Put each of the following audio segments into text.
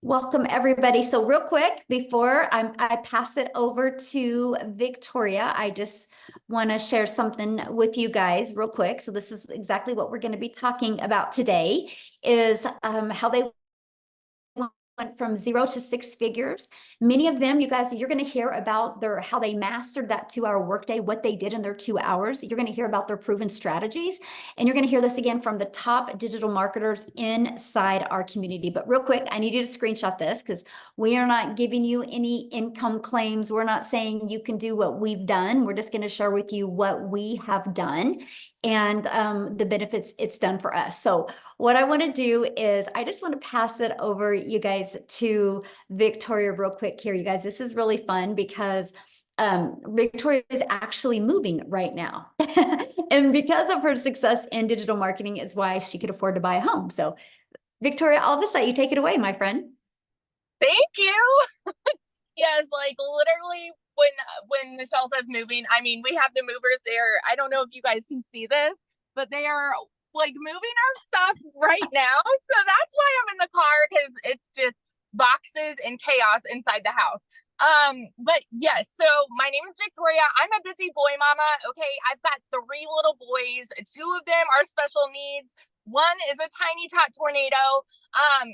Welcome, everybody. So real quick, before I pass it over to Victoria, I just want to share something with you guys real quick. So this is exactly what we're going to be talking about today is how they went from 0 to 6 figures. Many of them, you guys, you're going to hear about how they mastered that 2-hour workday, what they did in their 2 hours. You're going to hear about their proven strategies, and you're going to hear this again from the top digital marketers inside our community. But real quick, I need you to screenshot this because we are not giving you any income claims. We're not saying you can do what we've done. We're just going to share with you what we have done and the benefits it's done for us. So what I want to do is I just want to pass it over, you guys, to Victoria real quick here. You guys, this is really fun because Victoria is actually moving right now. And because of her success in digital marketing is why she could afford to buy a home. So Victoria, I'll just let you take it away, my friend. Thank you. Yes, like literally when Michelle says moving, I mean we have the movers there. I don't know if you guys can see this, but they are like moving our stuff right now. So that's why I'm in the car because it's just boxes and chaos inside the house. But yes, so my name is Victoria. I'm a busy boy mama. Okay, I've got three little boys. Two of them are special needs. One is a tiny tot tornado.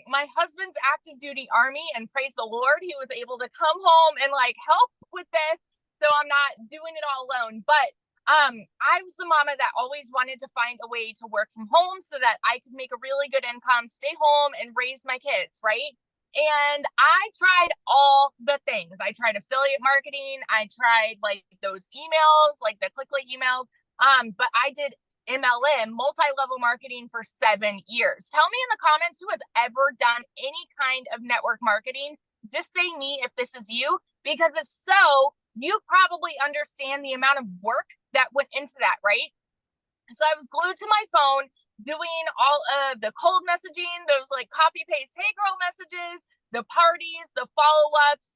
My husband's active duty army, and praise the Lord, he was able to come home and like help with this. So I'm not doing it all alone. But I was the mama that always wanted to find a way to work from home so that I could make a really good income, stay home, and raise my kids, right? And I tried all the things. I tried affiliate marketing. I tried like those emails, like the clickly emails. But I did MLM, multi-level marketing, for 7 years. Tell me in the comments who has ever done any kind of network marketing. Just say me if this is you, because if so, you probably understand the amount of work that went into that, right? So I was glued to my phone doing all of the cold messaging, those like copy paste, hey girl messages, the parties, the follow-ups,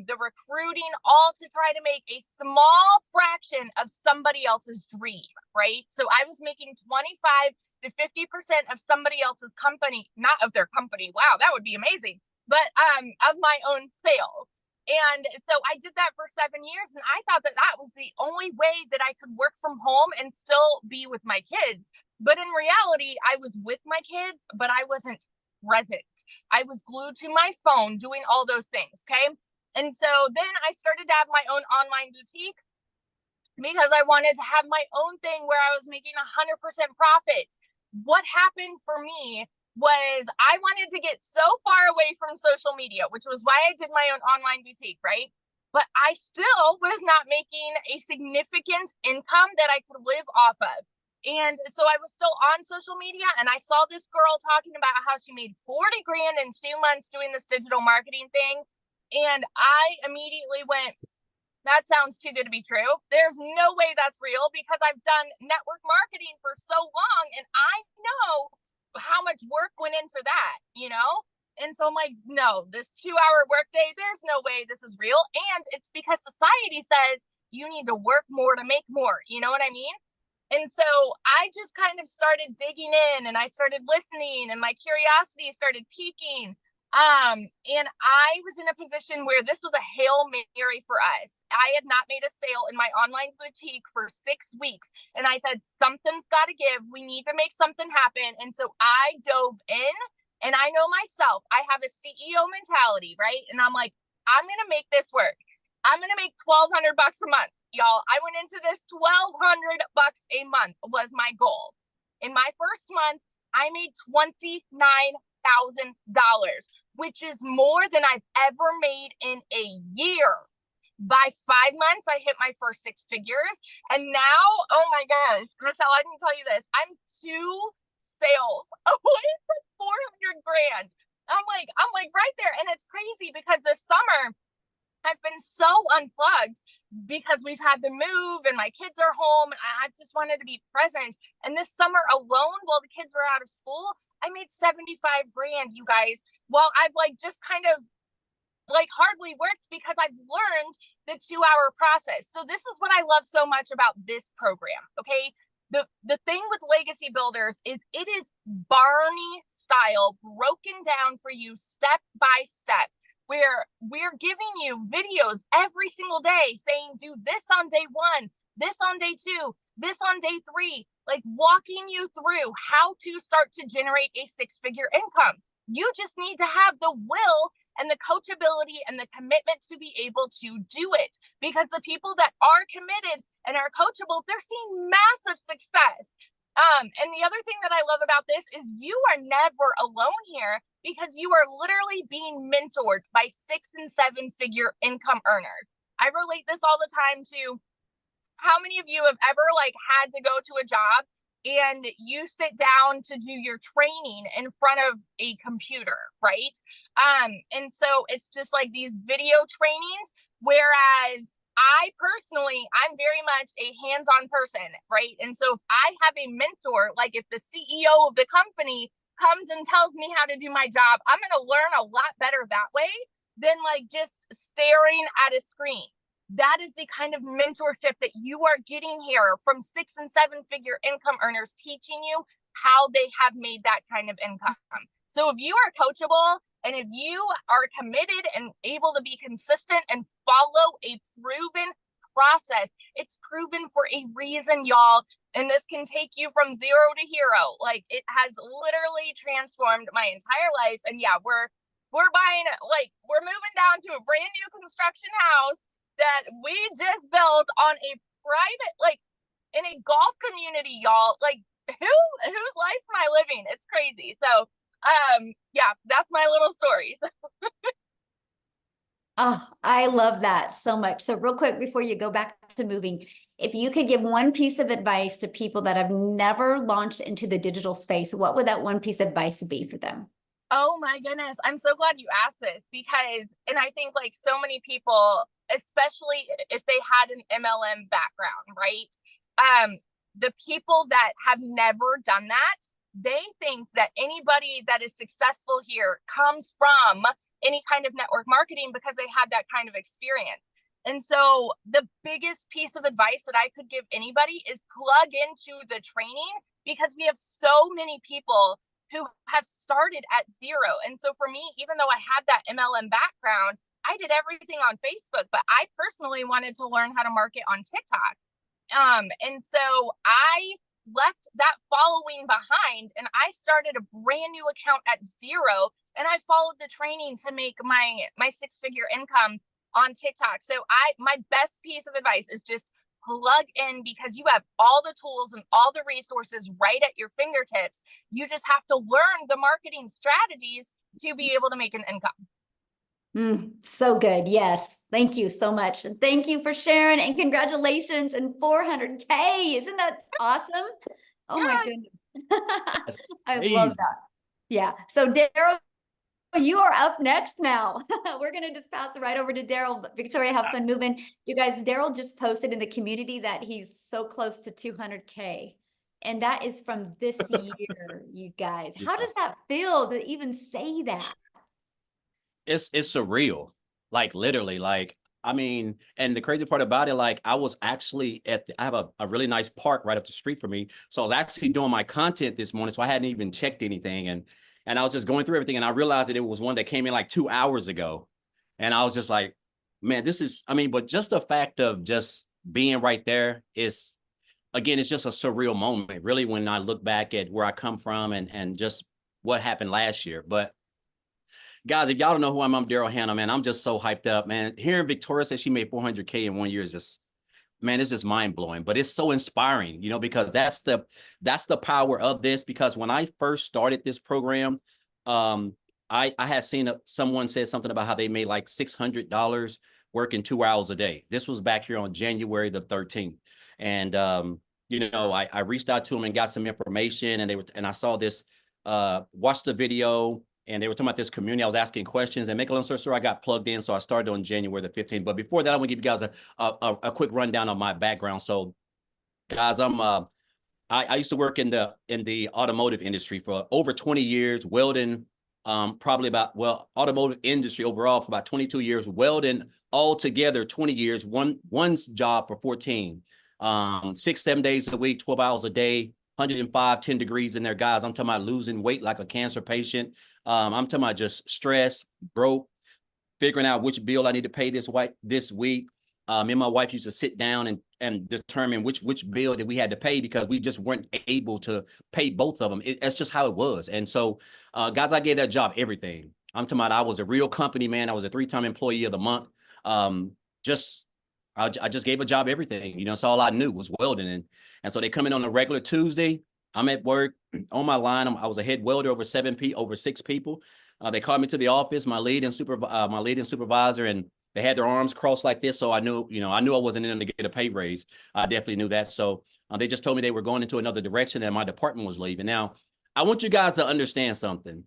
the recruiting, all to try to make a small fraction of somebody else's dream, right? So I was making 25 to 50% of somebody else's company, not of their company. Wow, that would be amazing. But of my own sales. And so I did that for 7 years, and I thought that that was the only way that I could work from home and still be with my kids. But in reality, I was with my kids, but I wasn't present. I was glued to my phone doing all those things. Okay. And so then I started to have my own online boutique because I wanted to have my own thing where I was making 100% profit. What happened for me was I wanted to get so far away from social media, which was why I did my own online boutique, right? But I still was not making a significant income that I could live off of. And so I was still on social media, and I saw this girl talking about how she made 40 grand in 2 months doing this digital marketing thing. And I immediately went, that sounds too good to be true. There's no way that's real because I've done network marketing for so long and I know how much work went into that, you know? And so I'm like, no, this 2-hour workday, there's no way this is real. And it's because society says you need to work more to make more. You know what I mean? And so I just kind of started digging in and I started listening and my curiosity started piquing. And I was in a position where this was a Hail Mary for us. I had not made a sale in my online boutique for 6 weeks. And I said, something's got to give. We need to make something happen. And so I dove in, and I know myself, I have a CEO mentality, right? And I'm like, I'm going to make this work. I'm going to make $1,200 a month, y'all. I went into this $1,200 a month was my goal. In my first month, I made $29,000, which is more than I've ever made in a year. By 5 months, I hit my first 6 figures. And now, oh my gosh, Michelle, I didn't tell you this. I'm 2 sales away from 400 grand. I'm like right there. And it's crazy because this summer I've been so unplugged because we've had the move and my kids are home. And I just wanted to be present. And this summer alone, while the kids were out of school, I made 75 grand, you guys. Well, I've like just kind of like hardly worked because I've learned the 2-hour process. So this is what I love so much about this program. Okay. the thing with legacy builders is it is Barney style, broken down for you step by step, where we're giving you videos every single day saying, do this on day one, this on day two, this on day three, like walking you through how to start to generate a six-figure income. You just need to have the will and the coachability and the commitment to be able to do it, because the people that are committed and are coachable, they're seeing massive success. And the other thing that I love about this is you are never alone here, because you are literally being mentored by 6 and 7 figure income earners. I relate this all the time to how many of you have ever like had to go to a job and you sit down to do your training in front of a computer, right? And so it's just like these video trainings, whereas I personally, I'm very much a hands-on person, right? And so if I have a mentor, like if the CEO of the company comes and tells me how to do my job, I'm going to learn a lot better that way than like just staring at a screen. That is the kind of mentorship that you are getting here from 6 and 7 figure income earners, teaching you how they have made that kind of income. So if you are coachable and if you are committed and able to be consistent and follow a proven process, it's proven for a reason, y'all. And this can take you from zero to hero. Like, it has literally transformed my entire life. And yeah, we're buying, like, we're moving down to a brand new construction house that we just built on a private, like, in a golf community, y'all. Like, whose life am I living? It's crazy. So yeah, that's my little story. Oh, I love that so much. So real quick, before you go back to moving, if you could give one piece of advice to people that have never launched into the digital space, what would that one piece of advice be for them? Oh my goodness. I'm so glad you asked this, because, and I think like so many people, especially if they had an MLM background, right? The people that have never done that, they think that anybody that is successful here comes from any kind of network marketing because they had that kind of experience. And so the biggest piece of advice that I could give anybody is plug into the training, because we have so many people who have started at zero. And so for me, even though I had that MLM background, I did everything on Facebook, but I personally wanted to learn how to market on TikTok. And so I left that following behind and I started a brand new account at zero, and I followed the training to make my six-figure income on TikTok. So my best piece of advice is just plug in, because you have all the tools and all the resources right at your fingertips. You just have to learn the marketing strategies to be able to make an income. So good. Yes. Thank you so much. And thank you for sharing, and congratulations and 400K. Isn't that awesome? Oh my goodness. I love that. Yeah. So Daryl, you are up next now. We're going to just pass it right over to Daryl. Victoria, have fun moving. You guys, Daryl just posted in the community that he's so close to 200K. And that is from this year, you guys. How does that feel to even say that? It's surreal. Like, literally, like, I mean, and the crazy part about it, like, I was actually I have a really nice park right up the street from me. So I was actually doing my content this morning. So I hadn't even checked anything. And I was just going through everything, and I realized that it was one that came in like 2 hours ago. And I was just like, man, this is, I mean, but just the fact of just being right there is, again, it's just a surreal moment, really, when I look back at where I come from and just what happened last year. But guys, if y'all don't know who I'm Daryl Hannah, man. I'm just so hyped up, man. Hearing Victoria say she made 400K in 1 year is just, man, it's just mind blowing. But it's so inspiring, you know, because that's the power of this. Because when I first started this program, I had seen someone said something about how they made like $600 working 2 hours a day. This was back here on January the 13th, and you know, I reached out to them and got some information, and I saw this, watched the video. And they were talking about this community. I was asking questions, and make a long story short, I got plugged in. So I started on January the 15th. But before that, I'm gonna give you guys a quick rundown of my background. So, guys, I used to work in the automotive industry for over 20 years, welding, automotive industry overall for about 22 years, welding altogether 20 years, one's job for 14. 6, 7 days a week, 12 hours a day, 105, 10 degrees in there, guys. I'm talking about losing weight like a cancer patient. I'm talking about just stress, broke, figuring out which bill I need to pay this week. Me and my wife used to sit down and determine which bill that we had to pay because we just weren't able to pay both of them. That's just how it was. And so, guys, I gave that job everything. I'm talking about I was a real company man. I was a 3-time employee of the month. I just gave a job everything. You know, that's all I knew was welding. And so they come in on a regular Tuesday. I'm at work on my line. I was a head welder over 6 people. They called me to the office, my lead and supervisor, and they had their arms crossed like this. So I knew I wasn't in to get a pay raise. I definitely knew that. So they just told me they were going into another direction and my department was leaving. Now, I want you guys to understand something.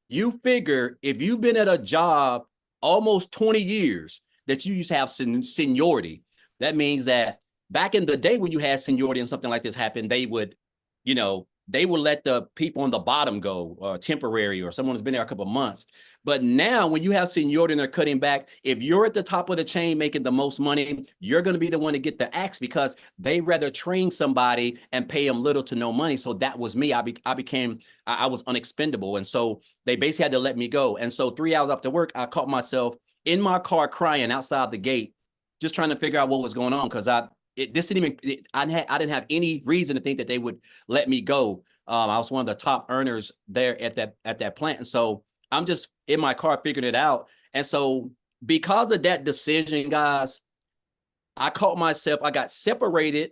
You figure if you've been at a job almost 20 years that you used to have seniority, that means that back in the day when you had seniority and something like this happened, they would let the people on the bottom go temporary or someone who's been there a couple of months. But now when you have seniority and they're cutting back, if you're at the top of the chain making the most money, you're going to be the one to get the axe because they rather train somebody and pay them little to no money. So that was me. I was unexpendable. And so they basically had to let me go. And so 3 hours after work, I caught myself in my car crying outside the gate, just trying to figure out what was going on because I didn't have any reason to think that they would let me go. I was one of the top earners there at that plant. And so I'm just in my car figuring it out. And so because of that decision, guys, I got separated.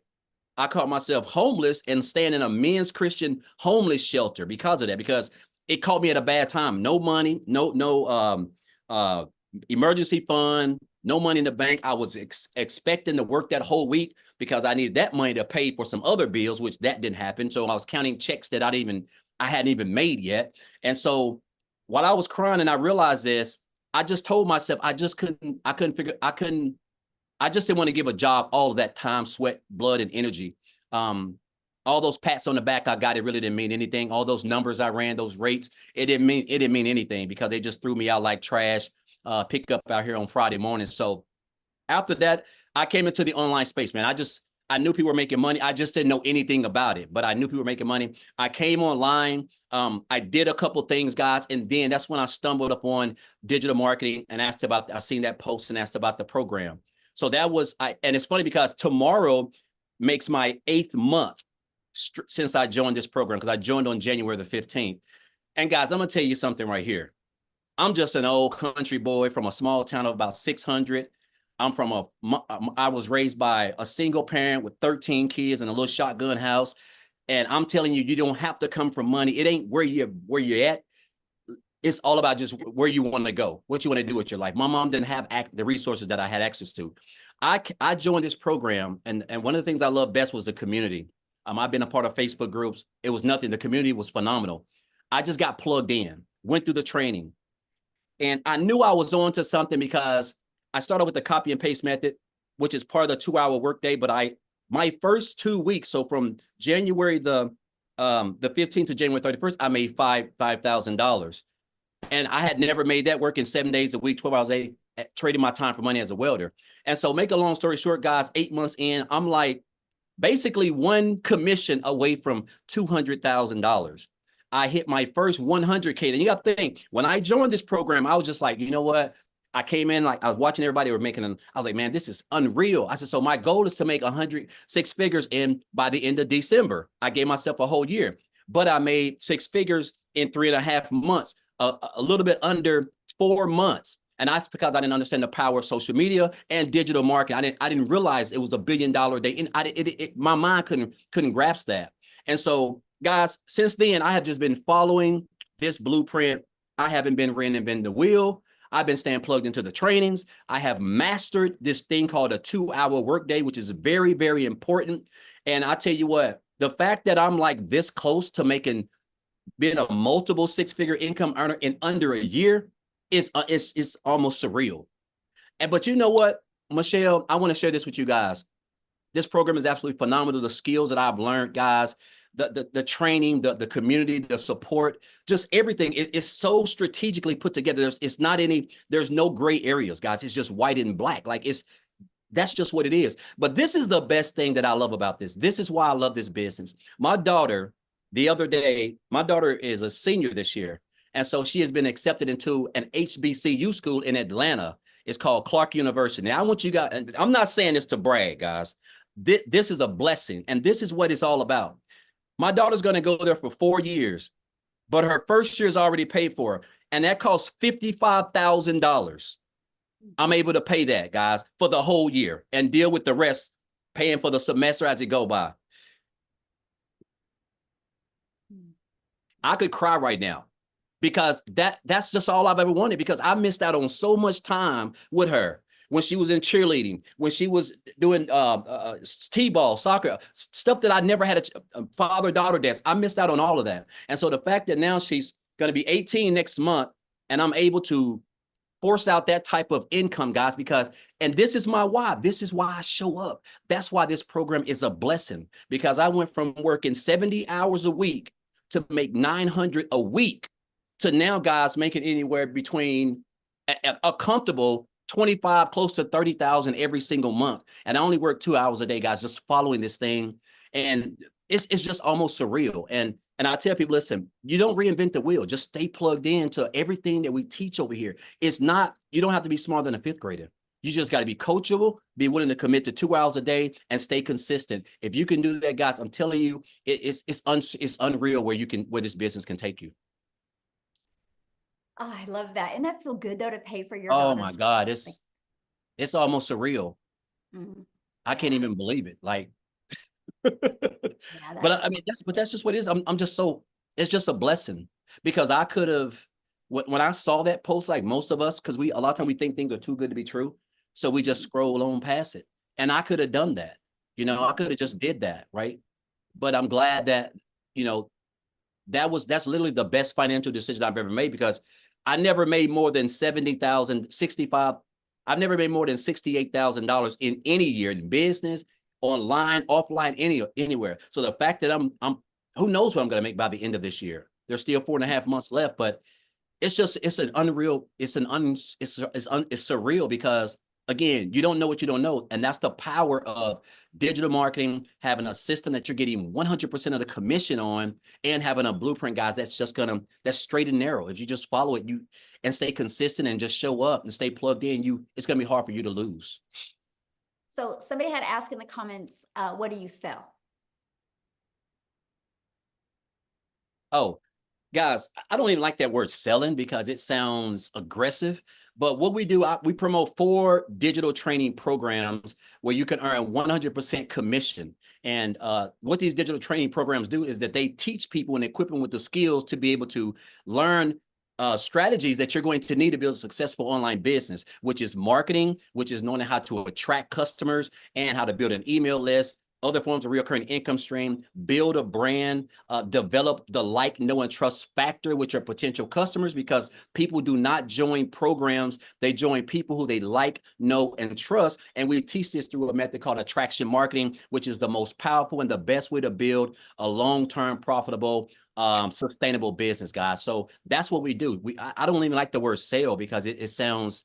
I caught myself homeless and staying in a men's Christian homeless shelter because of that, because it caught me at a bad time. No money, no emergency fund, no money in the bank. I was expecting to work that whole week because I needed that money to pay for some other bills, which that didn't happen. So I was counting checks that I hadn't even made yet. And so while I was crying and I realized this, I just told myself I just didn't want to give a job all of that time, sweat, blood, and energy. All those pats on the back I got, it really didn't mean anything. All those numbers I ran, those rates, it didn't mean anything because they just threw me out like trash. Pick up out here on Friday morning. So after that, I came into the online space, man. I knew people were making money. I just didn't know anything about it, but I knew people were making money. I came online. I did a couple things, guys. And then that's when I stumbled upon digital marketing and I seen that post and asked about the program. So and it's funny because tomorrow makes my 8th month since I joined this program because I joined on January the 15th. And guys, I'm going to tell you something right here. I'm just an old country boy from a small town of about 600. I was raised by a single parent with 13 kids in a little shotgun house. And I'm telling you, you don't have to come from money. It ain't where you're at. It's all about just where you want to go, what you want to do with your life. My mom didn't have the resources that I had access to. I joined this program, and one of the things I love best was the community. I've been a part of Facebook groups. It was nothing. The community was phenomenal. I just got plugged in, went through the training. And I knew I was on to something because I started with the copy and paste method, which is part of the 2-hour workday. But my first 2 weeks, so from January the 15th to January 31st, I made $5,000. And I had never made that working 7 days a week, 12 hours a day, trading my time for money as a welder. And so make a long story short, guys, 8 months in, I'm like basically one commission away from $200,000. I hit my first 100K. And you got to think, when I joined this program, I was just like, you know what? I came in, like I was watching everybody were making them. I was like, man, this is unreal. I said, so my goal is to make 6 figures by the end of December. I gave myself a whole year, but I made 6 figures in 3.5 months, a little bit under 4 months. And that's because I didn't understand the power of social media and digital marketing. I didn't realize it was $1 billion day. And my mind couldn't grasp that. And so, guys, since then, I have just been following this blueprint. I haven't been reinventing the wheel. I've been staying plugged into the trainings. I have mastered this thing called a 2-hour workday, which is very, very important. And I tell you what, the fact that I'm like this close to being a multiple 6-figure income earner in under a year is almost surreal. But you know what, Michelle, I want to share this with you guys. This program is absolutely phenomenal. The skills that I've learned, guys, the training, the community, the support, just everything is so strategically put together. There's no gray areas, guys. It's just white and black. Like That's just what it is. But this is the best thing that I love about this. This is why I love this business. My daughter, the other day, my daughter is a senior this year. And so she has been accepted into an HBCU school in Atlanta. It's called Clark University. Now, I want you guys, and I'm not saying this to brag, guys. This is a blessing, and this is what it's all about. My daughter's going to go there for 4 years, but her first year is already paid for, and that costs $55,000. I'm able to pay that, guys, for the whole year and deal with the rest, paying for the semester as it go by. I could cry right now because that's just all I've ever wanted, because I missed out on so much time with her when she was in cheerleading, when she was doing t-ball, soccer, stuff that I never had a father-daughter dance. I missed out on all of that. And so the fact that now she's going to be 18 next month and I'm able to force out that type of income, guys, because, and this is my why. This is why I show up. That's why this program is a blessing, because I went from working 70 hours a week to make 900 a week to now, guys, making anywhere between a comfortable 25, close to 30,000 every single month. And I only work 2 hours a day, guys, just following this thing. And it's just almost surreal. And I tell people, listen, you don't reinvent the wheel. Just stay plugged into everything that we teach over here. It's not, you don't have to be smarter than a fifth grader. You just got to be coachable, be willing to commit to 2 hours a day, and stay consistent. If you can do that, guys, I'm telling you, it's unreal where this business can take you. Oh, I love that. And that feel good though to pay for your Oh daughter's. my God, it's almost surreal. Mhm. I can't even believe it. Like, Yeah, but I mean, that's just what it is. I'm just so, it's just a blessing, because I could have, when I saw that post, like most of us, because a lot of times we think things are too good to be true, so we just scroll on past it. And I could have done that. I could have just did that, right? But I'm glad that, you know, that's literally the best financial decision I've ever made, because I never made more than 70,000, 65. I've never made more than $68,000 in any year in business, online, offline, anywhere. So the fact that I'm who knows what I'm going to make by the end of this year. There's still 4.5 months left, but it's surreal, because again, you don't know what you don't know. And that's the power of digital marketing, having a system that you're getting 100% of the commission on, and having a blueprint, guys, that's straight and narrow. If you just follow it, and stay consistent and just show up and stay plugged in, it's going to be hard for you to lose. So somebody had asked in the comments, what do you sell? Oh, guys, I don't even like that word selling, because it sounds aggressive. But what we do, we promote 4 digital training programs where you can earn 100% commission. And what these digital training programs do is that they teach people and equip them with the skills to be able to learn strategies that you're going to need to build a successful online business, which is marketing, which is knowing how to attract customers and how to build an email list, other forms of recurring income stream, build a brand, develop the like, know, and trust factor with your potential customers, because people do not join programs. They join people who they like, know, and trust. And we teach this through a method called attraction marketing, which is the most powerful and the best way to build a long-term profitable, sustainable business, guys. So that's what we do. I don't even like the word sale, because it sounds,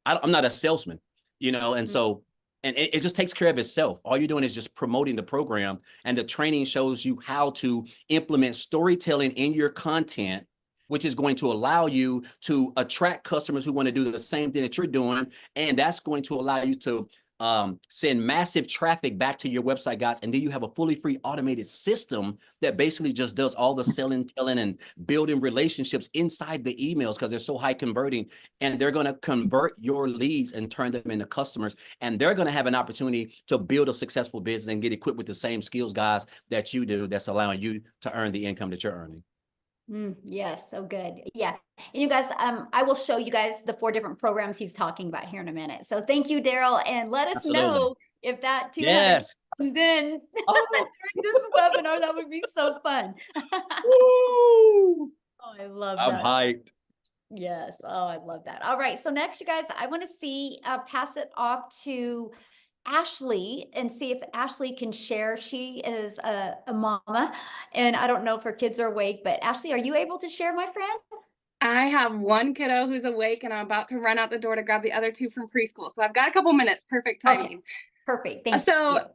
I'm not a salesman, and so, and it just takes care of itself. All you're doing is just promoting the program, and the training shows you how to implement storytelling in your content, which is going to allow you to attract customers who want to do the same thing that you're doing. And that's going to allow you to send massive traffic back to your website, guys. And then you have a fully free automated system that basically just does all the selling, telling, and building relationships inside the emails, because they're so high converting. And they're going to convert your leads and turn them into customers. And they're going to have an opportunity to build a successful business and get equipped with the same skills, guys, that you do, that's allowing you to earn the income that you're earning. Yes, so good. Yeah. And you guys, I will show you guys the 4 different programs he's talking about here in a minute. So thank you, Daryl. And let us Absolutely. know if that 200 Yes. comes in Oh. during this webinar. That would be so fun. Woo. Oh, I love I'm that. hyped. Yes. Oh, I love that. All right. So next, you guys, I want to pass it off to Ashley and see if Ashley can share. She is a mama, and I don't know if her kids are awake, but Ashley, are you able to share, my friend? I have one kiddo who's awake and I'm about to run out the door to grab the other two from preschool. So I've got a couple minutes, perfect timing. Okay, perfect. Thank So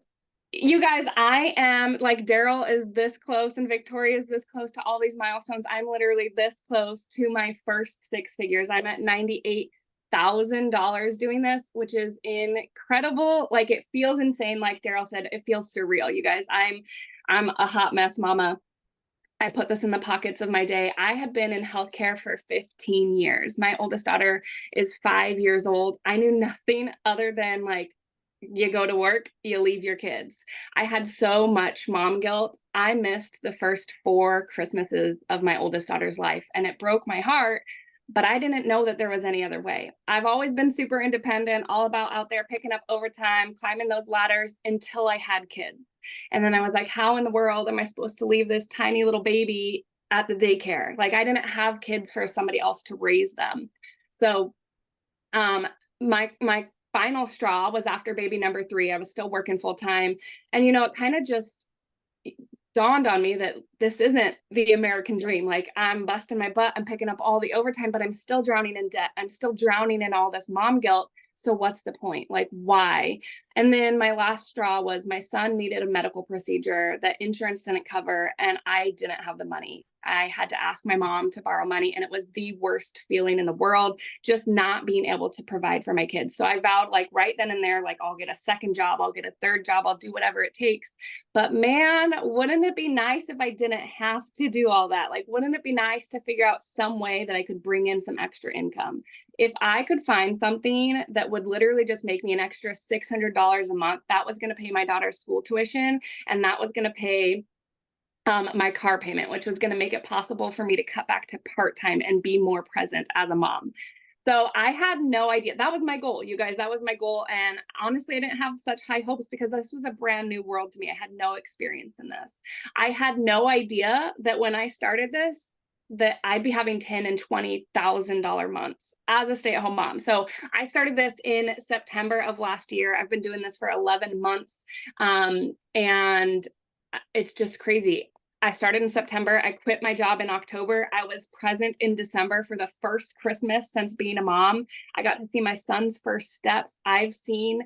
you. you guys, I am like Daryl is this close and Victoria is this close to all these milestones. I'm literally this close to my first six figures. I'm at $98,000 doing this, which is incredible. Like it feels insane. Like Daryl said, it feels surreal, you guys. I'm a hot mess mama. I put this in the pockets of my day. I had been in healthcare for 15 years. My oldest daughter is 5 years old. I knew nothing other than like, you go to work, you leave your kids. I had so much mom guilt. I missed the first 4 Christmases of my oldest daughter's life, and it broke my heart. But I didn't know that there was any other way. I've always been super independent, all about out there picking up overtime, climbing those ladders until I had kids. And then I was like, how in the world am I supposed to leave this tiny little baby at the daycare? Like I didn't have kids for somebody else to raise them. So my final straw was after baby number 3. I was still working full time. And it kind of just dawned on me that this isn't the American dream. Like I'm busting my butt, I'm picking up all the overtime, but I'm still drowning in debt. I'm still drowning in all this mom guilt. So what's the point? Like why? And then my last straw was my son needed a medical procedure that insurance didn't cover and I didn't have the money. I had to ask my mom to borrow money and it was the worst feeling in the world, just not being able to provide for my kids. So I vowed like right then and there, like I'll get a second job, I'll get a third job, I'll do whatever it takes. But man, wouldn't it be nice if I didn't have to do all that? Like, wouldn't it be nice to figure out some way that I could bring in some extra income? If I could find something that would literally just make me an extra $600 a month, that was going to pay my daughter's school tuition and that was going to pay my car payment, which was going to make it possible for me to cut back to part-time and be more present as a mom. So I had no idea. That was my goal, you guys. That was my goal. And honestly, I didn't have such high hopes because this was a brand new world to me. I had no experience in this. I had no idea that when I started this, that I'd be having $10,000 and $20,000 months as a stay-at-home mom. So I started this in September of last year. I've been doing this for 11 months. And it's just crazy. I started in September. I quit my job in October. I was present in December for the first Christmas since being a mom. I got to see my son's first steps. I've seen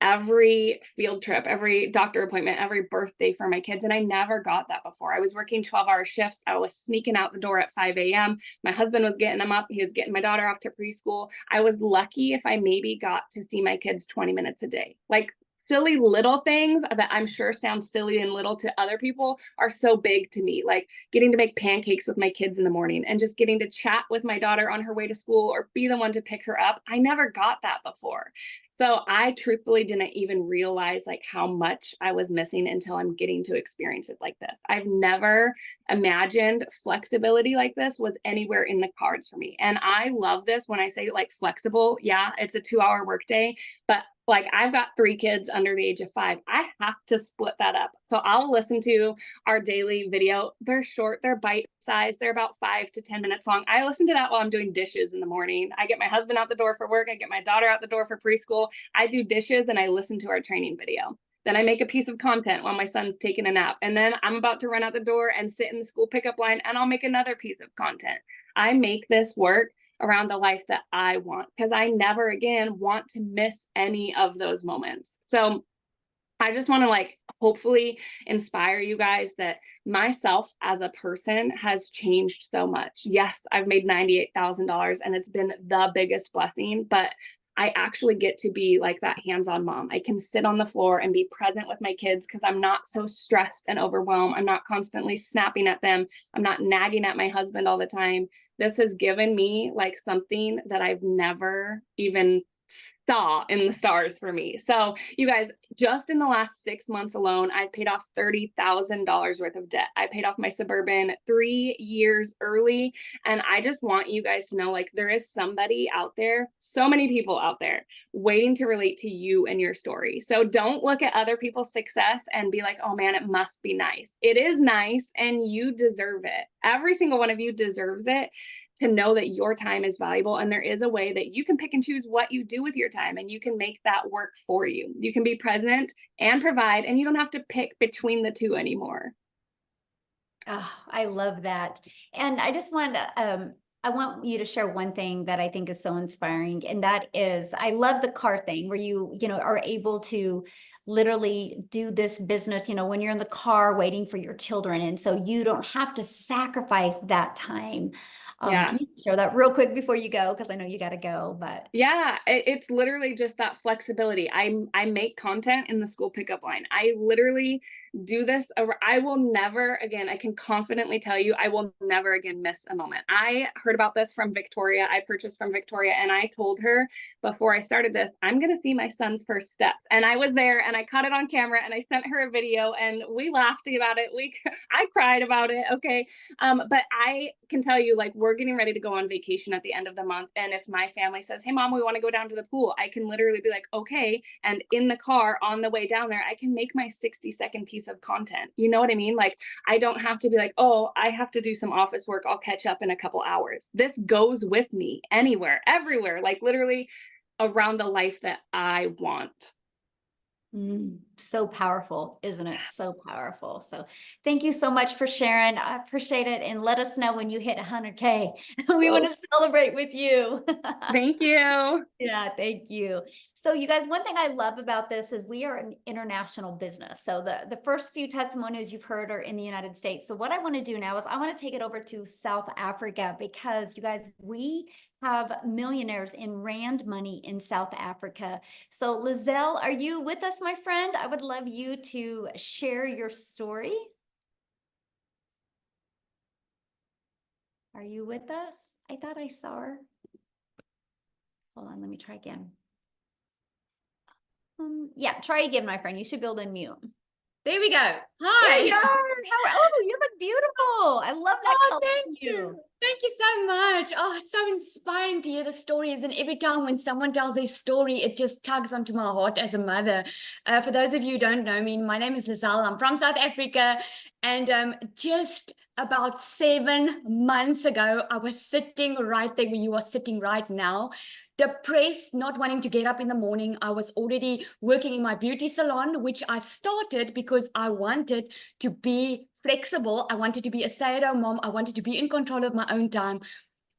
every field trip, every doctor appointment, every birthday for my kids. And I never got that before. I was working 12-hour shifts. I was sneaking out the door at 5 a.m. My husband was getting them up. He was getting my daughter off to preschool. I was lucky if I maybe got to see my kids 20 minutes a day. Like silly little things that I'm sure sound silly and little to other people are so big to me, like getting to make pancakes with my kids in the morning and just getting to chat with my daughter on her way to school or be the one to pick her up. I never got that before. So I truthfully didn't even realize like how much I was missing until I'm getting to experience it like this. I've never imagined flexibility like this was anywhere in the cards for me. And I love this when I say like flexible. Yeah, it's a 2-hour workday, but like I've got 3 kids under the age of 5. I have to split that up. So I'll listen to our daily video. They're short, they're bite sized, they're about 5 to 10 minutes long. I listen to that while I'm doing dishes in the morning. I get my husband out the door for work. I get my daughter out the door for preschool. I do dishes and I listen to our training video. Then I make a piece of content while my son's taking a nap. And then I'm about to run out the door and sit in the school pickup line and I'll make another piece of content. I make this work around the life that I want because I never again want to miss any of those moments. So I just want to like hopefully inspire you guys that myself as a person has changed so much. Yes, I've made $98,000 and it's been the biggest blessing, but I actually get to be like that hands-on mom. I can sit on the floor and be present with my kids because I'm not so stressed and overwhelmed. I'm not constantly snapping at them. I'm not nagging at my husband all the time. This has given me like something that I've never even saw in the stars for me. So you guys, just in the last 6 months alone, I've paid off $30,000 worth of debt. I paid off my Suburban 3 years early. And I just want you guys to know, like, there is somebody out there, so many people out there waiting to relate to you and your story. So don't look at other people's success and be like, oh man, it must be nice. It is nice and you deserve it. Every single one of you deserves it, to know that your time is valuable and there is a way that you can pick and choose what you do with your time and you can make that work for you. You can be present and provide and you don't have to pick between the two anymore. Oh, I love that. And I just want to I want you to share one thing that I think is so inspiring, and that is, I love the car thing where you know, are able to literally do this business, you know, when you're in the car waiting for your children. And so you don't have to sacrifice that time. Yeah. Can you share that real quick before you go? Because I know you got to go, but. Yeah, it's literally just that flexibility. I make content in the school pickup line. I literally do this. I will never again, I can confidently tell you, I will never again miss a moment. I heard about this from Victoria. I purchased from Victoria, and I told her before I started this, I'm going to see my son's first steps. And I was there, and I caught it on camera, and I sent her a video, and we laughed about it. I cried about it. Okay. But I can tell you, like, we're getting ready to go on vacation at the end of the month. And if my family says, hey, mom, we want to go down to the pool, I can literally be like, okay. And in the car on the way down there, I can make my 60-second piece of content. You know what I mean? Like, I don't have to be like, oh, I have to do some office work. I'll catch up in a couple hours. This goes with me anywhere, everywhere, like literally around the life that I want. So powerful, isn't it? So powerful. So thank you so much for sharing. I appreciate it. And let us know when you hit 100K. We want to celebrate with you. Thank you. Yeah, thank you. So you guys, one thing I love about this is we are an international business. So the first few testimonies you've heard are in the United States. So what I want to do now is I want to take it over to South Africa, because you guys, we have millionaires in rand money in South Africa. So Lizelle, are you with us, my friend? I would love you to share your story. Are you with us? I thought I saw her. Hold on, let me try again. Yeah, try again, my friend. You should be able to unmute. There we go. Hi. There you are. Oh, you look beautiful. I love that color. Thank you. Thank you so much. Oh, it's so inspiring to hear the stories. And every time when someone tells their story, it just tugs onto my heart as a mother. For those of you who don't know me, my name is Lizelle. I'm from South Africa. And just about 7 months ago, I was sitting right there where you are sitting right now, depressed, not wanting to get up in the morning. I was already working in my beauty salon, which I started because I wanted to be flexible. I wanted to be a stay-at-home mom. I wanted to be in control of my own time.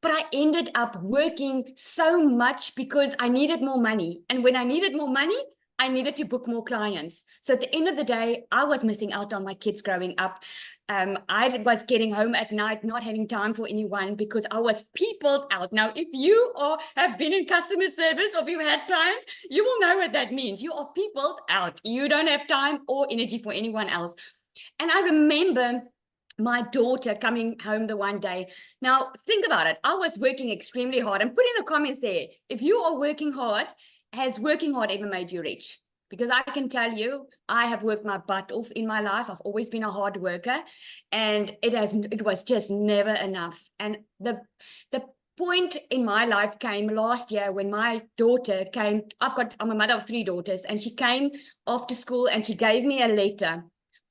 But I ended up working so much because I needed more money. And when I needed more money, I needed to book more clients. So at the end of the day, I was missing out on my kids growing up. I was getting home at night, not having time for anyone because I was peopled out. Now, if you have been in customer service or if you had clients, you will know what that means. You are peopled out. You don't have time or energy for anyone else. And I remember my daughter coming home the one day. Now, think about it. I was working extremely hard. And put in the comments there, if you are working hard, has working hard ever made you rich? Because I can tell you, I have worked my butt off in my life. I've always been a hard worker, and it was just never enough. And the point in my life came last year when my daughter came. I'm a mother of 3 daughters, and she came after school and she gave me a letter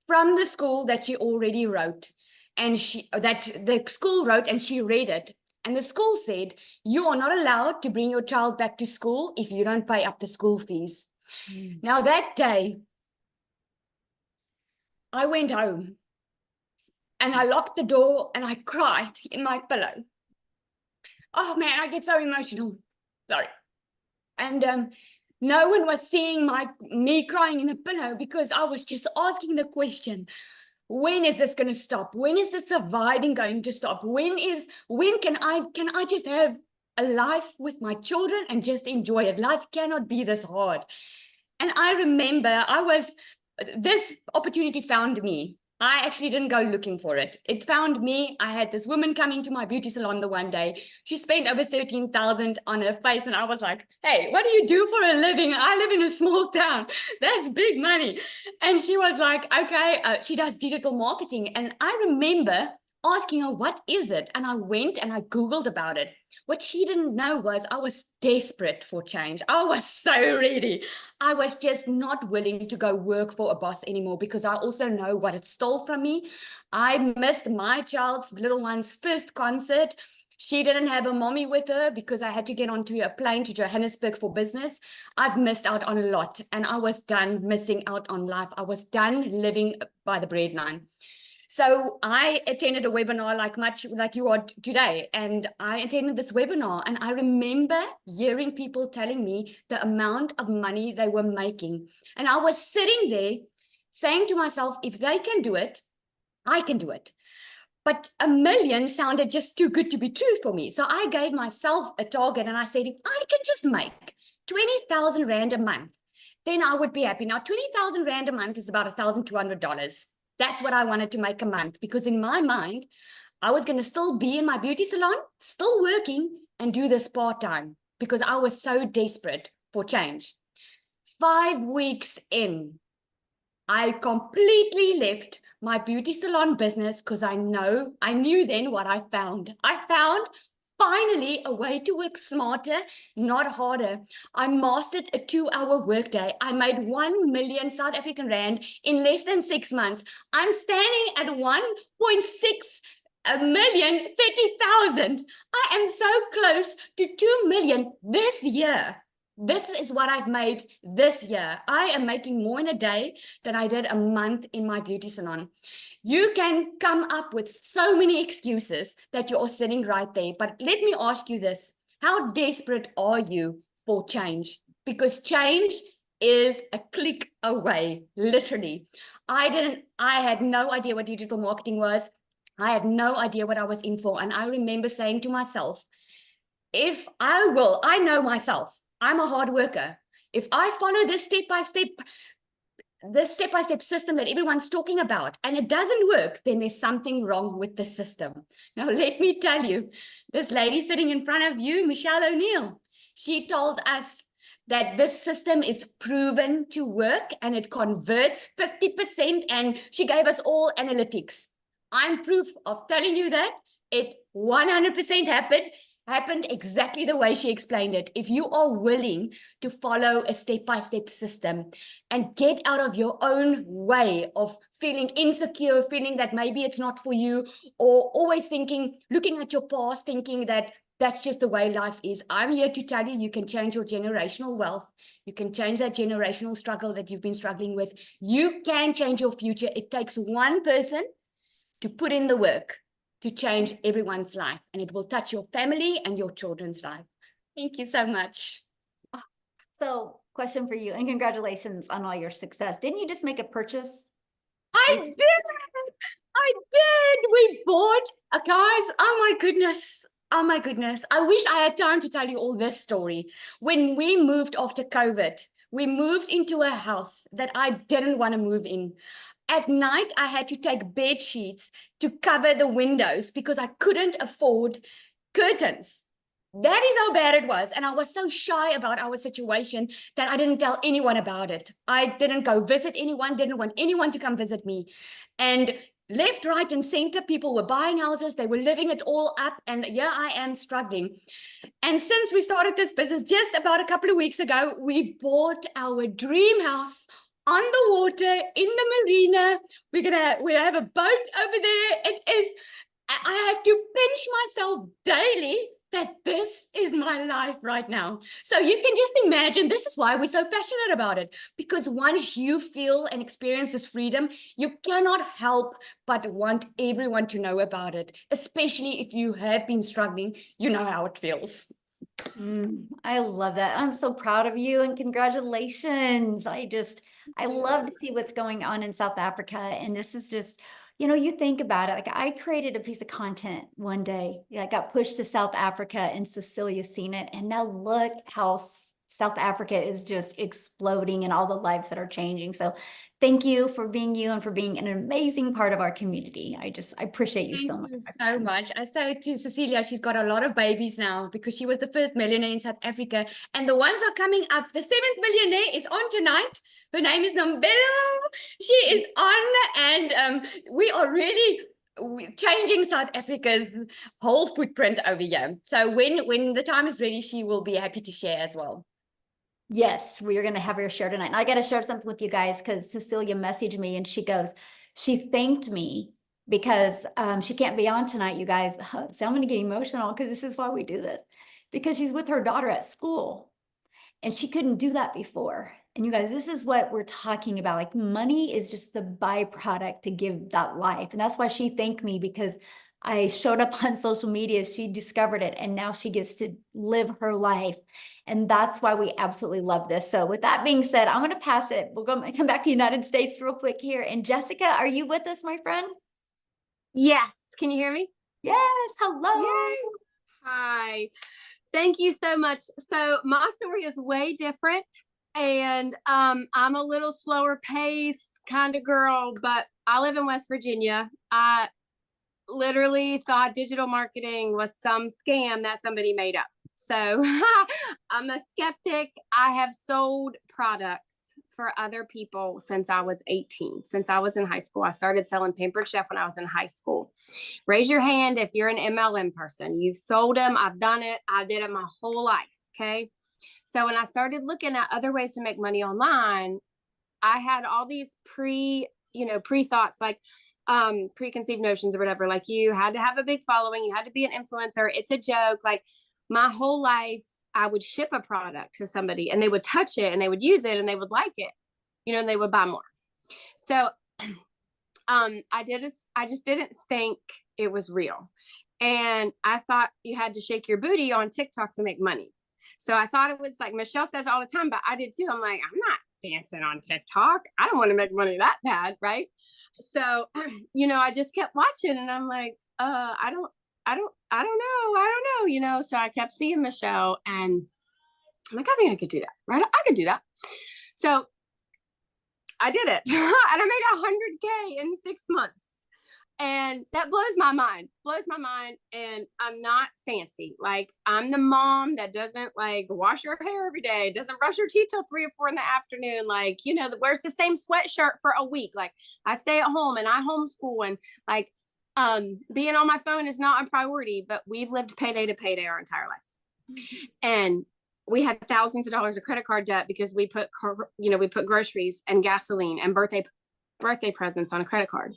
from the school that she already wrote, and that the school wrote, and she read it. And the school said, you are not allowed to bring your child back to school if you don't pay up the school fees. Now that day, I went home and I locked the door and I cried in my pillow. Oh man, I get so emotional. Sorry. And no one was seeing me crying in the pillow because I was just asking the question, when is this going to stop? When is the surviving going to stop? When can I just have a life with my children and just enjoy it? Life cannot be this hard. And I remember this opportunity found me. I actually didn't go looking for it. It found me. I had this woman coming to my beauty salon the one day. She spent over 13,000 on her face. And I was like, hey, what do you do for a living? I live in a small town. That's big money. And she was like, okay, she does digital marketing. And I remember asking her, what is it? And I went and I Googled about it. What she didn't know was I was desperate for change. I was so ready. I was just not willing to go work for a boss anymore because I also know what it stole from me. I missed my child's little one's first concert. She didn't have a mommy with her because I had to get onto a plane to Johannesburg for business. I've missed out on a lot, and I was done missing out on life. I was done living by the breadline. So I attended a webinar much like you are today, and I attended this webinar, and I remember hearing people telling me the amount of money they were making. And I was sitting there saying to myself, if they can do it, I can do it. But $1 million sounded just too good to be true for me. So I gave myself a target, and I said, if I can just make 20,000 Rand a month, then I would be happy. Now, 20,000 Rand a month is about $1,200. That's what I wanted to make a month, because in my mind, I was going to still be in my beauty salon, still working, and do this part-time, because I was so desperate for change. 5 weeks in, I completely left my beauty salon business because I knew then what I found. I found finally a way to work smarter, not harder. I mastered a 2-hour workday. I made 1 million South African Rand in less than 6 months. I'm standing at 1.6 million, 30,000. I am so close to 2 million this year. This is what I've made this year. I am making more in a day than I did a month in my beauty salon. You can come up with so many excuses that you're sitting right there. But let me ask you this. How desperate are you for change? Because change is a click away, literally. I had no idea what digital marketing was. I had no idea what I was in for. And I remember saying to myself, I know myself. I'm a hard worker. If I follow this step-by-step system that everyone's talking about, and it doesn't work, then there's something wrong with the system. Now, let me tell you, this lady sitting in front of you, Michelle O'Neill, she told us that this system is proven to work and it converts 50%, and she gave us all analytics. I'm proof of telling you that it 100% happened exactly the way she explained it. If you are willing to follow a step-by-step system and get out of your own way of feeling insecure, feeling that maybe it's not for you, or always looking at your past, thinking that that's just the way life is. I'm here to tell you, you can change your generational wealth. You can change that generational struggle that you've been struggling with. You can change your future. It takes one person to put in the work to change everyone's life, and it will touch your family and your children's life. Thank you so much. So, question for you, and congratulations on all your success. Didn't you just make a purchase? I did. We bought, guys, oh my goodness. Oh my goodness. I wish I had time to tell you all this story. When we moved after COVID, we moved into a house that I didn't want to move in. At night, I had to take bed sheets to cover the windows because I couldn't afford curtains. That is how bad it was. And I was so shy about our situation that I didn't tell anyone about it. I didn't go visit anyone, didn't want anyone to come visit me. And left, right, and center, people were buying houses. They were living it all up. And here I am struggling. And since we started this business just about a couple of weeks ago, we bought our dream house on the water in the marina. We have a boat over there. I have to pinch myself daily that this is my life right now. So you can just imagine, this is why we're so passionate about it, because once you feel and experience this freedom, you cannot help but want everyone to know about it, especially if you have been struggling, you know how it feels. I love that. I'm so proud of you, and congratulations. I love to see what's going on in South Africa. And this is just, you think about it. Like, I created a piece of content one day. I got pushed to South Africa, and Cecilia seen it. And now look how South Africa is just exploding and all the lives that are changing. So thank you for being you and for being an amazing part of our community. I appreciate you so much. Thank you so much. I say to Cecilia, she's got a lot of babies now because she was the first millionaire in South Africa. And the ones are coming up. The 7th millionaire is on tonight. Her name is Nombelo. She is on, and we are really changing South Africa's whole footprint over here. So when the time is ready, she will be happy to share as well. Yes, we are going to have her share tonight. And I got to share something with you guys, because Cecilia messaged me and she thanked me because she can't be on tonight, you guys. So I'm going to get emotional, because this is why we do this, because she's with her daughter at school and she couldn't do that before. And you guys, this is what we're talking about. Like money is just the byproduct to give that life. And that's why she thanked me, because I showed up on social media. She discovered it and now she gets to live her life. And that's why we absolutely love this. So with that being said, I'm going to pass it. We'll come back to United States real quick here. And Jessica, are you with us, my friend? Yes. Can you hear me? Yes. Hello. Yay. Hi. Thank you so much. So my story is way different. And I'm a little slower pace kind of girl, but I live in West Virginia. I literally thought digital marketing was some scam that somebody made up. So I'm a skeptic. I have sold products for other people since I was 18. Since I was in high school, I started selling Pampered Chef when I was in high school. Raise your hand if you're an MLM person. You've sold them. I've done it. I did it my whole life. Okay. So when I started looking at other ways to make money online, I had all these pre-thoughts, like preconceived notions or whatever. Like you had to have a big following, you had to be an influencer. It's a joke. Like my whole life, I would ship a product to somebody and they would touch it and they would use it and they would like it, and they would buy more. So I just didn't think it was real. And I thought you had to shake your booty on TikTok to make money. So I thought it was like Michelle says all the time, but I did too. I'm like, I'm not dancing on TikTok. I don't want to make money that bad. Right. So, I just kept watching and I'm like, I don't know, so I kept seeing Michelle and I'm like, I think I could do that. Right. I could do that. So I did it and I made 100K in 6 months. And that blows my mind. And I'm not fancy. Like I'm the mom that doesn't like wash her hair every day, doesn't brush her teeth till 3 or 4 in the afternoon. Like, wears the same sweatshirt for a week. Like I stay at home and I homeschool and like, being on my phone is not a priority, but we've lived payday to payday our entire life. And we had thousands of dollars of credit card debt because we put groceries and gasoline and birthday presents on a credit card.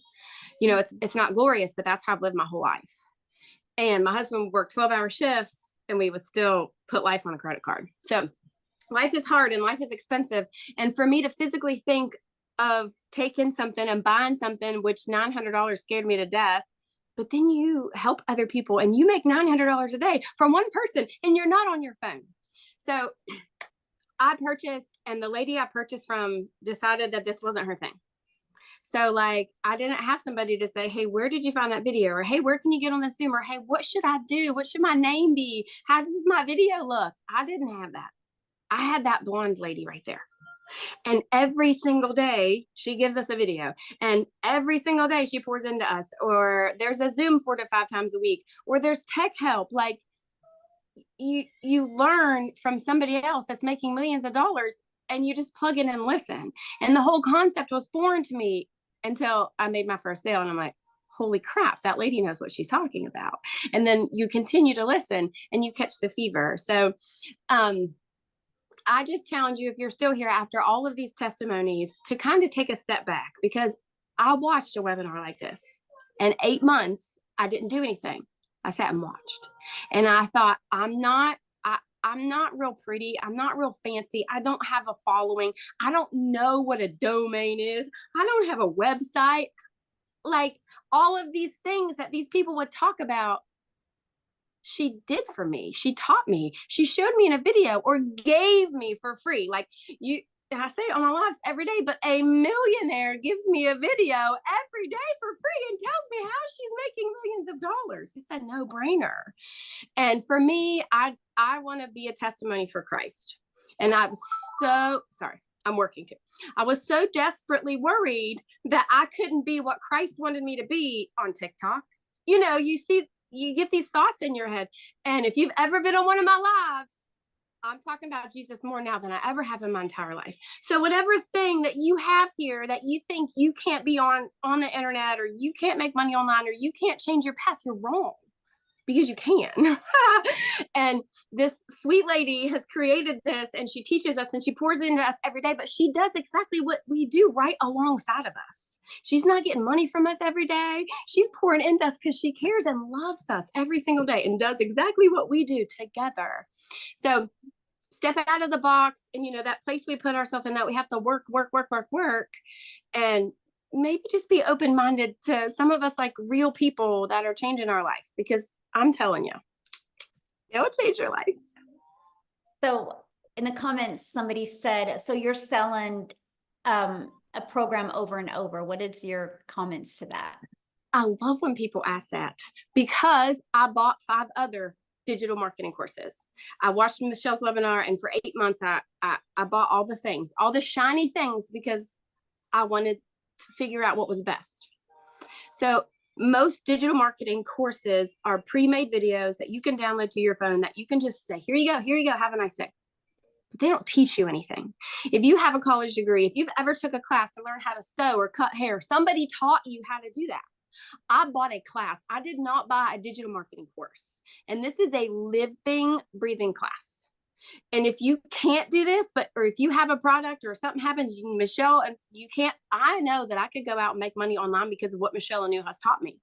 It's not glorious, but that's how I've lived my whole life. And my husband worked 12-hour shifts and we would still put life on a credit card. So life is hard and life is expensive. And for me to physically think of taking something and buying something, which $900 scared me to death, but then you help other people and you make $900 a day from one person and you're not on your phone. So I purchased, and the lady I purchased from decided that this wasn't her thing. So like, I didn't have somebody to say, hey, where did you find that video? Or, hey, where can you get on the Zoom? Or, hey, what should I do? What should my name be? How does my video look? I didn't have that. I had that blonde lady right there. And every single day she gives us a video and every single day she pours into us, or there's a Zoom 4 to 5 times a week, or there's tech help. Like you learn from somebody else that's making millions of dollars and you just plug in and listen. And the whole concept was foreign to me until I made my first sale. And I'm like, holy crap, that lady knows what she's talking about. And then you continue to listen and you catch the fever. So, I just challenge you, if you're still here after all of these testimonies, to kind of take a step back, because I watched a webinar like this and 8 months, I didn't do anything. I sat and watched and I thought, I'm not real pretty. I'm not real fancy. I don't have a following. I don't know what a domain is. I don't have a website. Like all of these things that these people would talk about, she did for me. She taught me. She showed me in a video or gave me for free. Like and I say it on my lives every day, but a millionaire gives me a video every day for free and tells me how she's making millions of dollars. It's a no-brainer. And for me, I want to be a testimony for Christ. And I'm working too. I was so desperately worried that I couldn't be what Christ wanted me to be on TikTok. You get these thoughts in your head. And if you've ever been on one of my lives, I'm talking about Jesus more now than I ever have in my entire life. So whatever thing that you have here that you think you can't be on the internet, or you can't make money online, or you can't change your path, you're wrong, because you can. And this sweet lady has created this and she teaches us and she pours into us every day, but she does exactly what we do right alongside of us. She's not getting money from us every day. She's pouring into us because she cares and loves us every single day and does exactly what we do together. So step out of the box. And, that place we put ourselves in, that we have to work, and maybe just be open-minded to some of us, like real people that are changing our life, because I'm telling you, it'll change your life. So in the comments, somebody said, so you're selling a program over and over. What is your comments to that? I love when people ask that, because I bought 5 other digital marketing courses. I watched Michelle's webinar, and for 8 months, I bought all the things, all the shiny things, because I wanted to figure out what was best. So most digital marketing courses are pre-made videos that you can download to your phone, that you can just say, here you go, have a nice day. But they don't teach you anything. If you have a college degree, if you've ever took a class to learn how to sew or cut hair, somebody taught you how to do that. I bought a class. I did not buy a digital marketing course. And this is a living, breathing class. And if you can't do this, or if you have a product or something happens, Michelle, and you can't, I know that I could go out and make money online because of what Michelle Anu has taught me.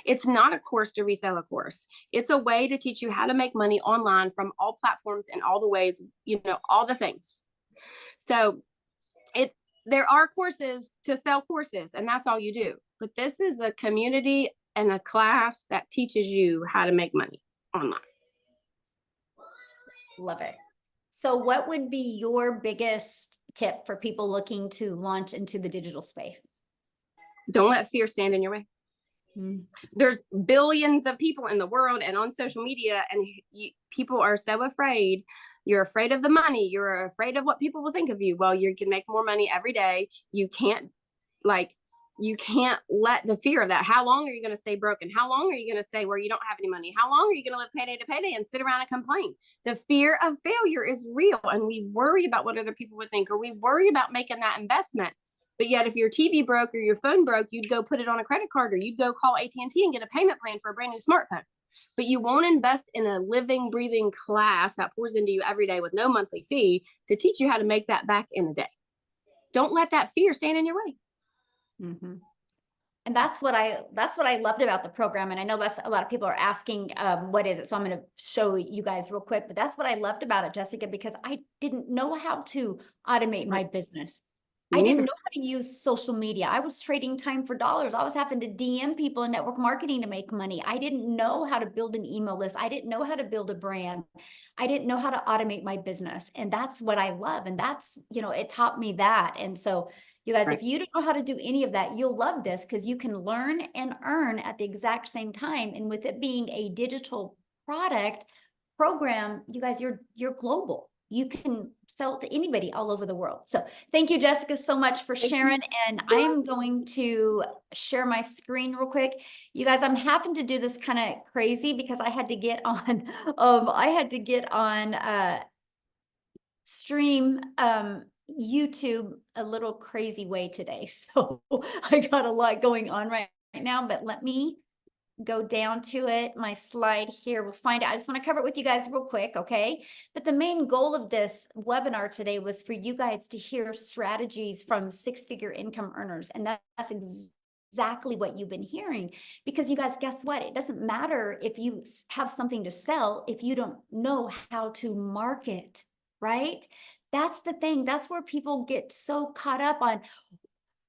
It's not a course to resell a course. It's a way to teach you how to make money online from all platforms and all the ways, all the things. So there are courses to sell courses, and that's all you do. But this is a community and a class that teaches you how to make money online. Love it. So what would be your biggest tip for people looking to launch into the digital space? Don't let fear stand in your way. There's billions of people in the world and on social media, and people are so afraid. You're afraid of the money. You're afraid of what people will think of you. Well, you can make more money every day. You can't let the fear of that. How long are you going to stay broken? How long are you going to stay where you don't have any money? How long are you going to live payday to payday and sit around and complain? The fear of failure is real, and we worry about what other people would think, or we worry about making that investment. But yet, if your TV broke or your phone broke, you'd go put it on a credit card, or you'd go call AT&T and get a payment plan for a brand new smartphone. But you won't invest in a living, breathing class that pours into you every day with no monthly fee to teach you how to make that back in a day. Don't let that fear stand in your way. Mm-hmm. And that's what I loved about the program. And I know that's a lot of people are asking, what is it? So I'm going to show you guys real quick, but that's what I loved about it, Jessica, because I didn't know how to automate my business. I didn't know how to use social media. I was trading time for dollars. I was having to DM people in network marketing to make money. I didn't know how to build an email list. I didn't know how to build a brand. I didn't know how to automate my business. And that's what I love. And that's, it taught me that. And so you guys, if you don't know how to do any of that, you'll love this, because you can learn and earn at the exact same time. And with it being a digital program, you guys, you're global. You can sell to anybody all over the world. So thank you, Jessica, so much for sharing. And I'm going to share my screen real quick. You guys, I'm having to do this kind of crazy because I had to get on, stream, YouTube a little crazy way today. So I got a lot going on right now, but let me go down to it. My slide here, we'll find out. I just want to cover it with you guys real quick, okay? But the main goal of this webinar today was for you guys to hear strategies from 6-figure income earners. And that's exactly what you've been hearing, because you guys, guess what? It doesn't matter if you have something to sell if you don't know how to market, right? That's the thing. That's where people get so caught up on,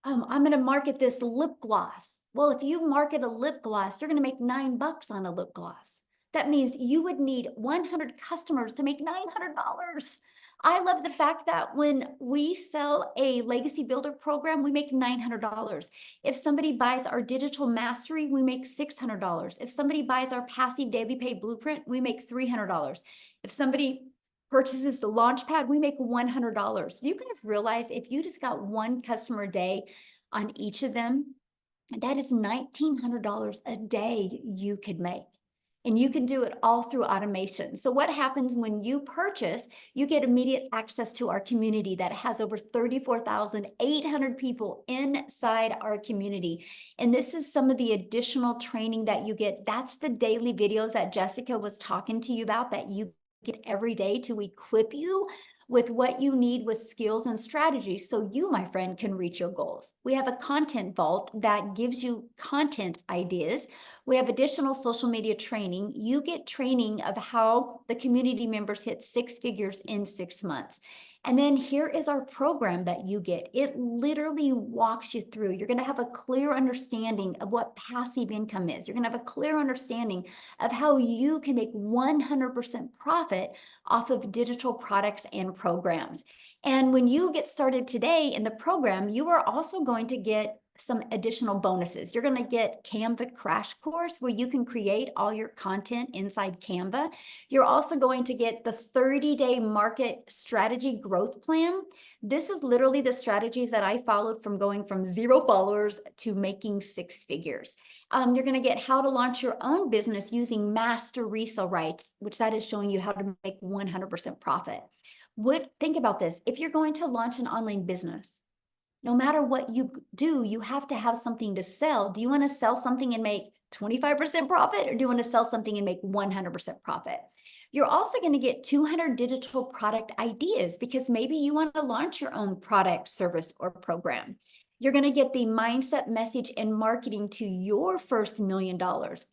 I'm going to market this lip gloss. Well, if you market a lip gloss, you're going to make $9 on a lip gloss. That means you would need 100 customers to make $900. I love the fact that when we sell a legacy builder program, we make $900. If somebody buys our digital mastery, we make $600. If somebody buys our passive daily pay blueprint, we make $300. If somebody purchases the launch pad, we make $100. Do you guys realize if you just got one customer a day on each of them, that is $1,900 a day you could make. And you can do it all through automation. So what happens when you purchase, you get immediate access to our community that has over 34,800 people inside our community. And this is some of the additional training that you get. That's the daily videos that Jessica was talking to you about that you get every day to equip you with what you need with skills and strategies so you, my friend, can reach your goals. We have a content vault that gives you content ideas. We have additional social media training. You get training of how the community members hit 6 figures in 6 months. And then here is our program that you get. It literally walks you through. You're going to have a clear understanding of what passive income is. You're going to have a clear understanding of how you can make 100% profit off of digital products and programs. And when you get started today in the program, you are also going to get some additional bonuses. You're going to get Canva crash course where you can create all your content inside Canva. You're also going to get the 30-day market strategy growth plan. This is literally the strategies that I followed from going from 0 followers to making 6 figures. You're going to get how to launch your own business using master resale rights, which that is showing you how to make 100% profit. Think about this. If you're going to launch an online business, no matter what you do, you have to have something to sell. Do you want to sell something and make 25% profit, or do you want to sell something and make 100% profit? You're also going to get 200 digital product ideas because maybe you want to launch your own product, service, or program. You're going to get the mindset, message, and marketing to your first $1 million.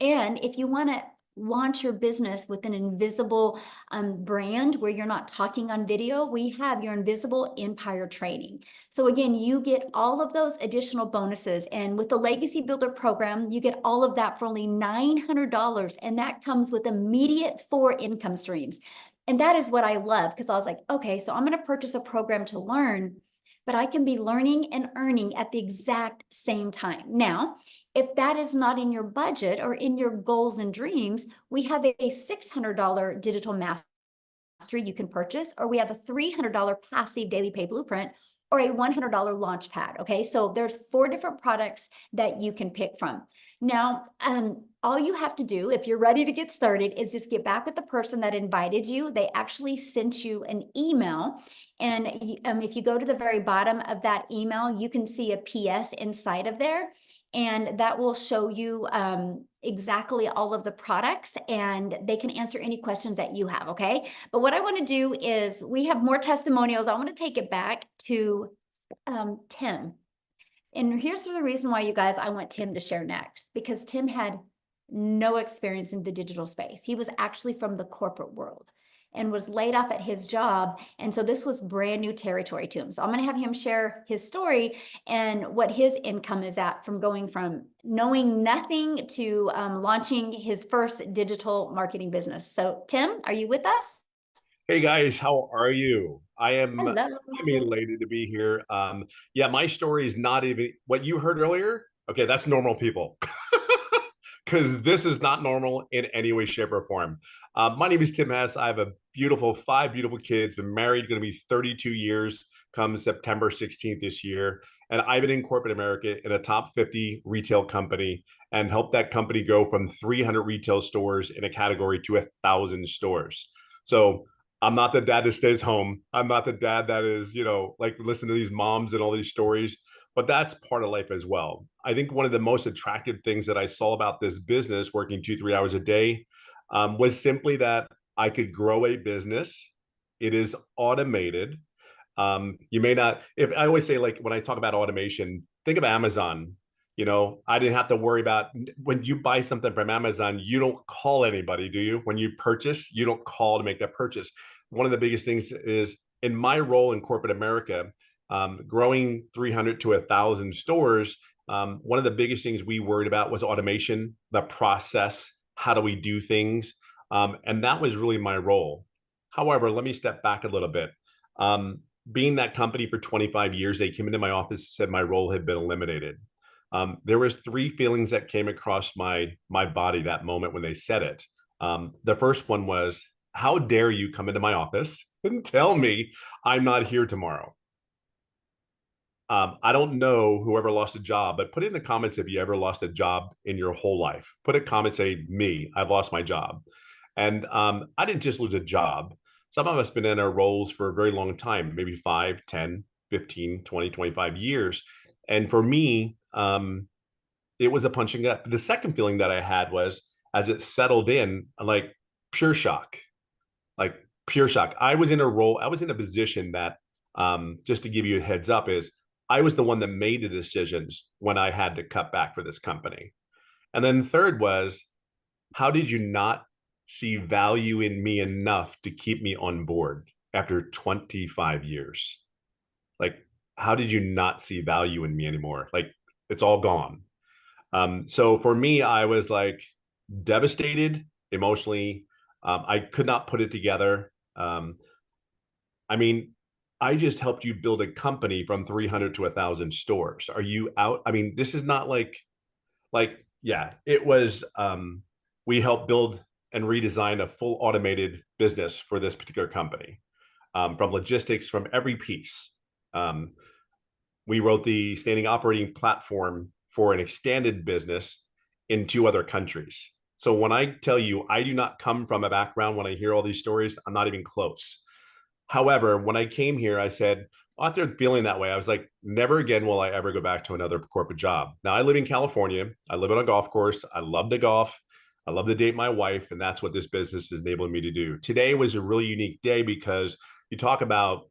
And if you want to launch your business with an invisible brand where you're not talking on video, we have your Invisible Empire training. So again, you get all of those additional bonuses. And with the Legacy Builder program, you get all of that for only $900. And that comes with immediate 4 income streams. And that is what I love, because I was like, okay, so I'm going to purchase a program to learn, but I can be learning and earning at the exact same time. Now, if that is not in your budget or in your goals and dreams, we have a $600 digital mastery you can purchase, or we have a $300 passive daily pay blueprint, or a $100 launch pad. Okay, so there's 4 different products that you can pick from. Now, all you have to do if you're ready to get started is just get back with the person that invited you. They actually sent you an email. And if you go to the very bottom of that email, you can see a PS inside of there. And that will show you exactly all of the products, and they can answer any questions that you have, okay? But what I want to do is, we have more testimonials. I want to take it back to Tim. And here's the reason why, you guys, I want Tim to share next, because Tim had no experience in the digital space. He was actually from the corporate world and was laid off at his job. And so this was brand new territory to him. So I'm going to have him share his story and what his income is at from going from knowing nothing to launching his first digital marketing business. So Tim, are you with us? Hey guys, how are you? I'm Hello. elated to be here. Yeah, my story is not even what you heard earlier. Okay, that's normal people. Because this is not normal in any way, shape, or form. My name is Tim Hess. I have a beautiful 5 beautiful kids, been married, going to be 32 years come September 16th this year. And I've been in corporate America in a top 50 retail company and helped that company go from 300 retail stores in a category to 1,000 stores. So I'm not the dad that stays home. I'm not the dad that is, like listen to these moms and all these stories, but that's part of life as well. I think one of the most attractive things that I saw about this business, working 2-3 hours a day, was simply that I could grow a business. It is automated. You may not, if I always say, like, when I talk about automation, think of Amazon. I didn't have to worry about when you buy something from Amazon, you don't call anybody, do you? When you purchase, you don't call to make that purchase. One of the biggest things is in my role in corporate America, growing 300 to 1,000 stores. One of the biggest things we worried about was automation, the process. How do we do things? And that was really my role. However, let me step back a little bit. Being that company for 25 years, they came into my office and said my role had been eliminated. There was 3 feelings that came across my body that moment when they said it. The first one was, how dare you come into my office and tell me I'm not here tomorrow? I don't know whoever lost a job, but put in the comments if you ever lost a job in your whole life. Put a comment, say, me, I've lost my job. And I didn't just lose a job. Some of us been in our roles for a very long time, maybe 5, 10, 15, 20, 25 years. And for me, it was a punching up. The second feeling that I had was, as it settled in, like pure shock, like pure shock. I was in a role, I was in a position that, just to give you a heads up, is I was the one that made the decisions when I had to cut back for this company. And then third was, how did you not see value in me enough to keep me on board after 25 years? Like, how did you not see value in me anymore? Like, it's all gone. So for me, I was like devastated emotionally. I could not put it together. I mean, I just helped you build a company from 300 to 1,000 stores. Are you out? I mean, this is not like, yeah, it was, we helped build and redesign a full automated business for this particular company, from logistics, from every piece. We wrote the standing operating platform for an extended business in 2 other countries. So when I tell you, I do not come from a background, when I hear all these stories, I'm not even close. However, when I came here, I said, after feeling that way, I was like, never again will I ever go back to another corporate job. Now I live in California. I live on a golf course. I love the golf. I love to date my wife. And that's what this business is enabling me to do. Today was a really unique day because you talk about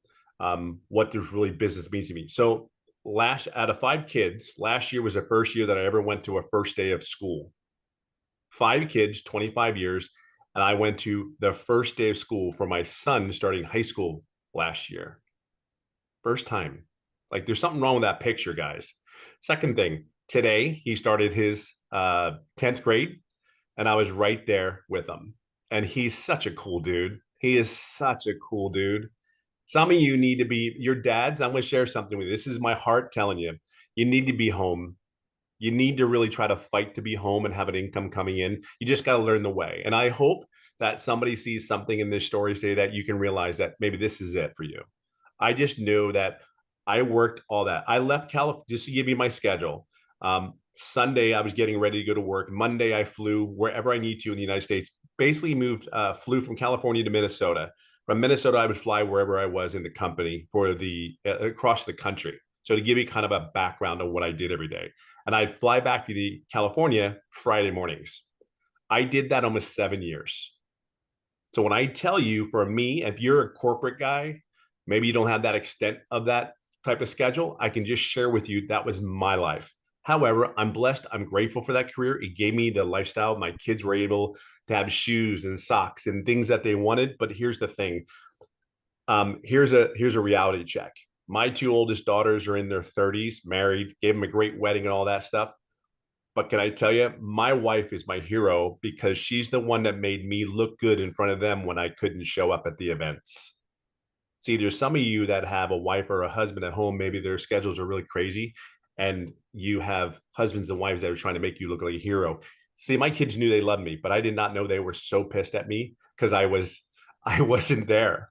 what this really business means to me. So out of 5 kids, last year was the first year that I ever went to a first day of school. 5 kids, 25 years. And I went to the first day of school for my son starting high school last year. First time. Like, there's something wrong with that picture, guys. Second thing, today he started his 10th grade, and I was right there with him. And he's such a cool dude. He is such a cool dude. Some of you need to be your dads. I'm going to share something with you. This is my heart telling you. You need to be home. You need to really try to fight to be home and have an income coming in. You just got to learn the way. And I hope that somebody sees something in this story today that you can realize that maybe this is it for you. I just knew that I worked all that. I left California, just to give you my schedule. Sunday, I was getting ready to go to work. Monday, I flew wherever I need to in the United States. Basically flew from California to Minnesota. From Minnesota, I would fly wherever I was in the company for across the country. So to give you kind of a background of what I did every day. And I'd fly back to California Friday mornings. I did that almost 7 years. So when I tell you, for me, if you're a corporate guy, maybe you don't have that extent of that type of schedule, I can just share with you that was my life. However, I'm blessed. I'm grateful for that career. It gave me the lifestyle. My kids were able to have shoes and socks and things that they wanted. But here's the thing. Here's a reality check. My 2 oldest daughters are in their 30s, married, gave them a great wedding and all that stuff. But can I tell you, my wife is my hero because she's the one that made me look good in front of them when I couldn't show up at the events. See, there's some of you that have a wife or a husband at home, maybe their schedules are really crazy, and you have husbands and wives that are trying to make you look like a hero. See, my kids knew they loved me, but I did not know they were so pissed at me because I wasn't there.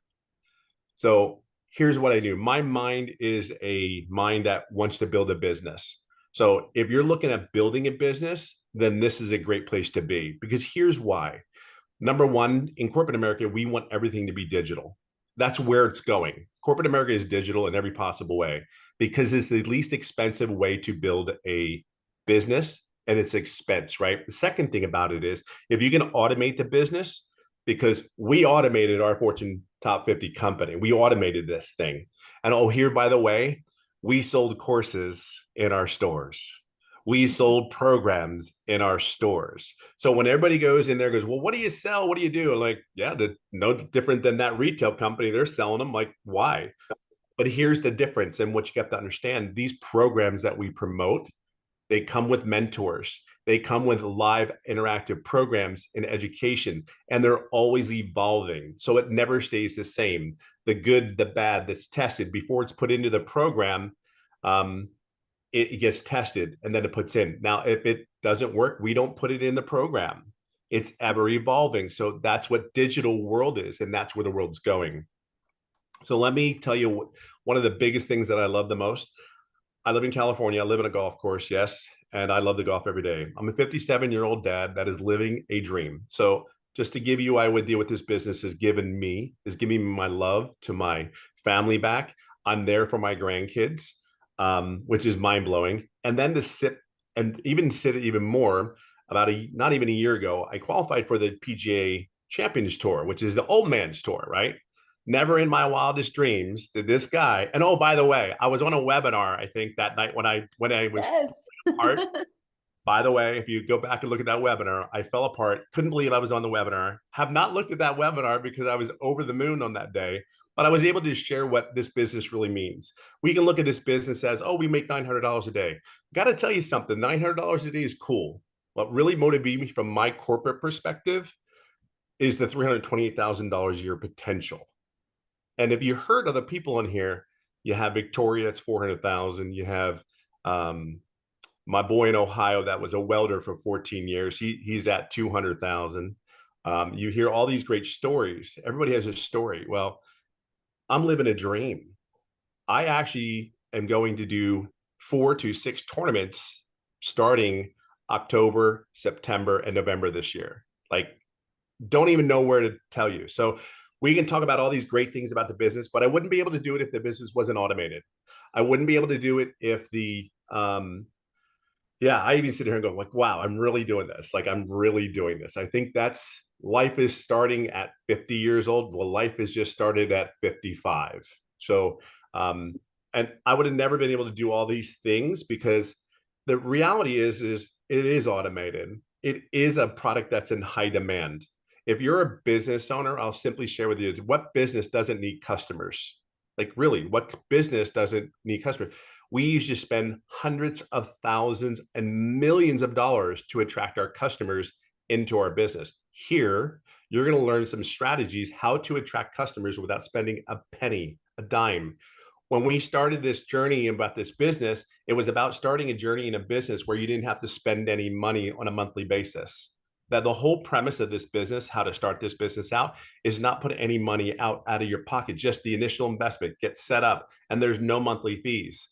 So here's what I knew. My mind is a mind that wants to build a business. So if you're looking at building a business, then this is a great place to be, because here's why. Number one, in corporate America, we want everything to be digital. That's where it's going. Corporate America is digital in every possible way because it's the least expensive way to build a business, and it's expense, right? The second thing about it is if you can automate the business, because we automated our Fortune top 50 company. We automated this thing. And oh, here, by the way, we sold courses in our stores. We sold programs in our stores. So when everybody goes in there, goes, well, what do you sell? What do you do? I'm like, yeah, no different than that retail company. They're selling them. Like, why? But here's the difference. And what you have to understand, these programs that we promote, they come with mentors. They come with live interactive programs in education, and they're always evolving. So it never stays the same. The good, the bad that's tested before it's put into the program, it gets tested and then it puts in. Now, if it doesn't work, we don't put it in the program. It's ever evolving. So that's what digital world is, and that's where the world's going. So let me tell you one of the biggest things that I love the most. I live in California. I live in a golf course, yes, and I love the golf every day. I'm a 57-year-old dad that is living a dream. So just to give you idea what this business has given me, is giving me my love to my family back. I'm there for my grandkids, which is mind-blowing. And then to sit even more, not even a year ago, I qualified for the PGA Champions Tour, which is the old man's tour, right? Never in my wildest dreams did this guy. And oh, by the way, I was on a webinar, I think, that night when I was Yes. apart. By the way, if you go back and look at that webinar, I fell apart. Couldn't believe I was on the webinar. Have not looked at that webinar because I was over the moon on that day. But I was able to share what this business really means. We can look at this business as, oh, we make $900 a day. Got to tell you something, $900 a day is cool. What really motivated me from my corporate perspective is the $328,000 a year potential. And if you heard other people in here, you have Victoria, that's 400,000. You have my boy in Ohio that was a welder for 14 years. He's at 200,000. You hear all these great stories. Everybody has a story. Well, I'm living a dream. I actually am going to do 4 to 6 tournaments starting October, September, and November this year. Like, don't even know where to tell you. So we can talk about all these great things about the business, but I wouldn't be able to do it if the business wasn't automated. I wouldn't be able to do it if the I even sit here and go like, wow, I'm really doing this. Like, I'm really doing this. I think that's life is starting at 50 years old. Well, life is just started at 55. So, and I would have never been able to do all these things because the reality is it is automated. It is a product that's in high demand. If you're a business owner, I'll simply share with you, what business doesn't need customers? Like, really, what business doesn't need customers? We used to spend hundreds of thousands and millions of dollars to attract our customers into our business. Here, you're going to learn some strategies how to attract customers without spending a penny, a dime. When we started this journey about this business, it was about starting a journey in a business where you didn't have to spend any money on a monthly basis. That the whole premise of this business, how to start this business out, is not put any money out of your pocket, just the initial investment, get set up, and there's no monthly fees.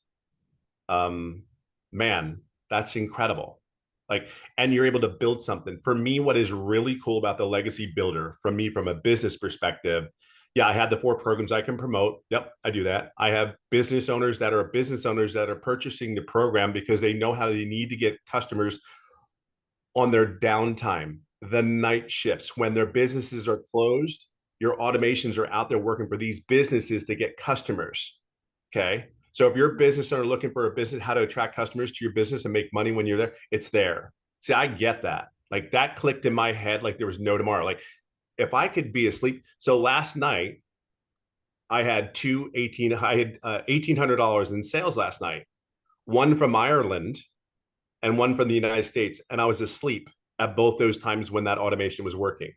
Man, that's incredible. Like, and you're able to build something. For me, what is really cool about the Legacy Builder, from me, from a business perspective, yeah, I have the 4 programs I can promote. Yep, I do that. I have business owners that are purchasing the program because they know how they need to get customers on their downtime, the night shifts, when their businesses are closed. Your automations are out there working for these businesses to get customers. Okay. So if you're a business owner looking for a business, how to attract customers to your business and make money when you're there, it's there. See, I get that. Like, that clicked in my head like there was no tomorrow. Like, if I could be asleep. So last night, I had $1,800 in sales last night, one from Ireland and one from the United States. And I was asleep at both those times when that automation was working.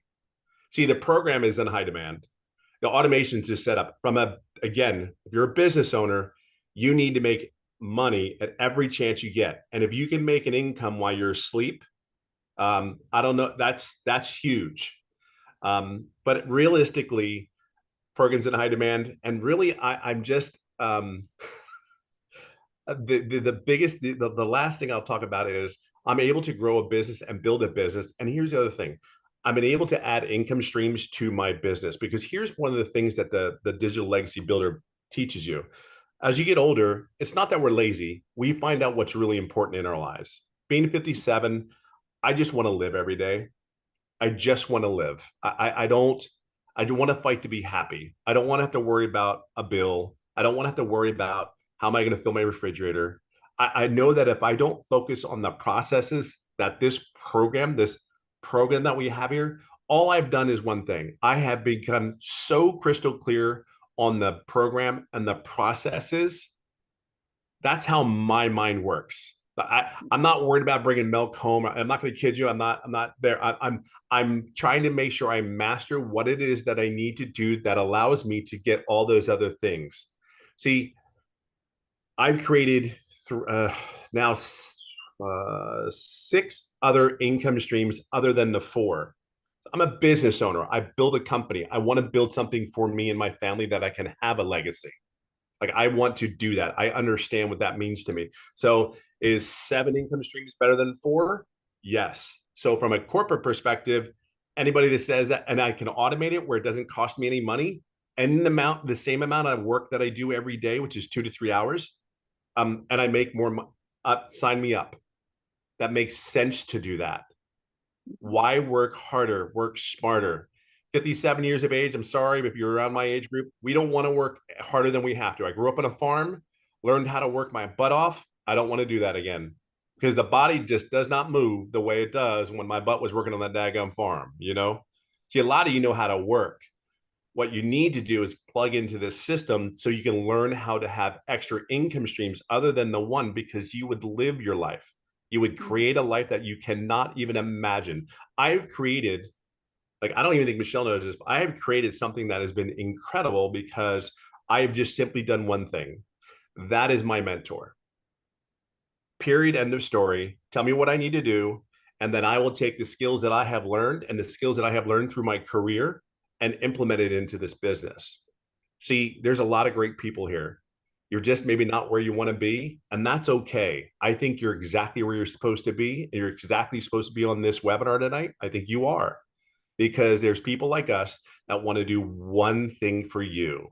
See, the program is in high demand. The automations is set up again, if you're a business owner, you need to make money at every chance you get. And if you can make an income while you're asleep, I don't know, that's huge. But realistically, programs in high demand. And really, I'm just, the last thing I'll talk about is I'm able to grow a business and build a business. And here's the other thing. I've been able to add income streams to my business, because here's one of the things that the Digital Legacy Builder teaches you. As you get older, it's not that we're lazy. We find out what's really important in our lives. Being 57, I just want to live every day. I just want to live. I don't want to fight to be happy. I don't want to have to worry about a bill. I don't want to have to worry about how am I going to fill my refrigerator. I know that if I don't focus on the processes that this program that we have here, all I've done is one thing. I have become so crystal clear on the program and the processes. That's how my mind works. I'm not worried about bringing milk home. I'm not going to kid you. I'm not there. I'm trying to make sure I master what it is that I need to do that allows me to get all those other things. See, I've created now 6 other income streams other than the 4. I'm a business owner. I build a company. I want to build something for me and my family that I can have a legacy. Like, I want to do that. I understand what that means to me. So is 7 income streams better than 4? Yes. So from a corporate perspective, anybody that says that, and I can automate it where it doesn't cost me any money, and the same amount of work that I do every day, which is 2 to 3 hours, and I make more money, sign me up. That makes sense to do that. Why work harder, work smarter? 57 years of age. I'm sorry, but if you're around my age group, we don't want to work harder than we have to. I grew up on a farm, learned how to work my butt off. I don't want to do that again because the body just does not move the way it does when my butt was working on that daggum farm, you know? See, a lot of you know how to work. What you need to do is plug into this system so you can learn how to have extra income streams other than the one, because you would live your life. You would create a life that you cannot even imagine. I've created, like, I don't even think Michelle knows this, but I have created something that has been incredible because I have just simply done one thing. That is my mentor. Period. End of story. Tell me what I need to do. And then I will take the skills that I have learned and the skills that I have learned through my career and implement it into this business. See, there's a lot of great people here. You're just maybe not where you want to be, and that's okay. I think you're exactly where you're supposed to be. And you're exactly supposed to be on this webinar tonight. I think you are, because there's people like us that want to do one thing for you.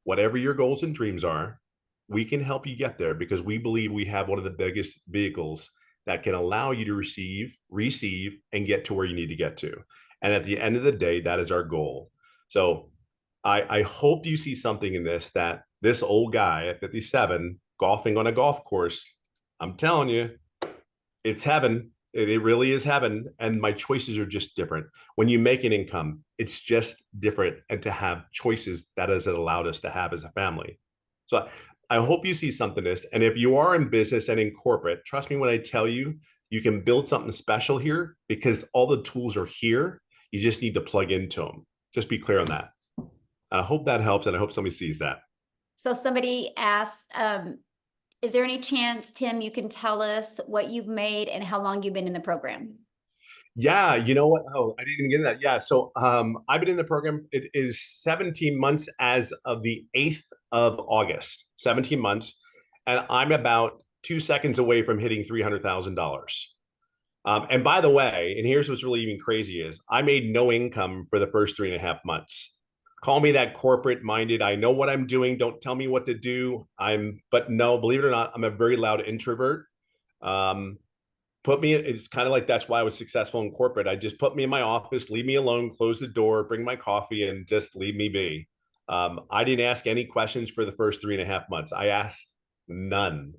Whatever your goals and dreams are, we can help you get there because we believe we have one of the biggest vehicles that can allow you to receive, and get to where you need to get to. And at the end of the day, that is our goal. So I hope you see something in this, that this old guy at 57 golfing on a golf course, I'm telling you, it's heaven. It really is heaven. And my choices are just different. When you make an income, it's just different. And to have choices, that has allowed us to have as a family. So I hope you see something in this. And if you are in business and in corporate, trust me when I tell you, you can build something special here because all the tools are here. You just need to plug into them. Just be clear on that. I hope that helps, and I hope somebody sees that. So somebody asked, is there any chance, Tim, you can tell us what you've made and how long you've been in the program? Yeah, you know what? Oh, I didn't even get into that. Yeah, so I've been in the program. It is 17 months as of the 8th of August, 17 months. And I'm about 2 seconds away from hitting $300,000. And by the way, and here's what's really even crazy is I made no income for the first 3.5 months. Call me that corporate minded. I know what I'm doing. Don't tell me what to do. But no, believe it or not, I'm a very loud introvert. It's kind of like, that's why I was successful in corporate. I just put me in my office, leave me alone, close the door, bring my coffee, and just leave me be. I didn't ask any questions for the first 3.5 months. I asked none.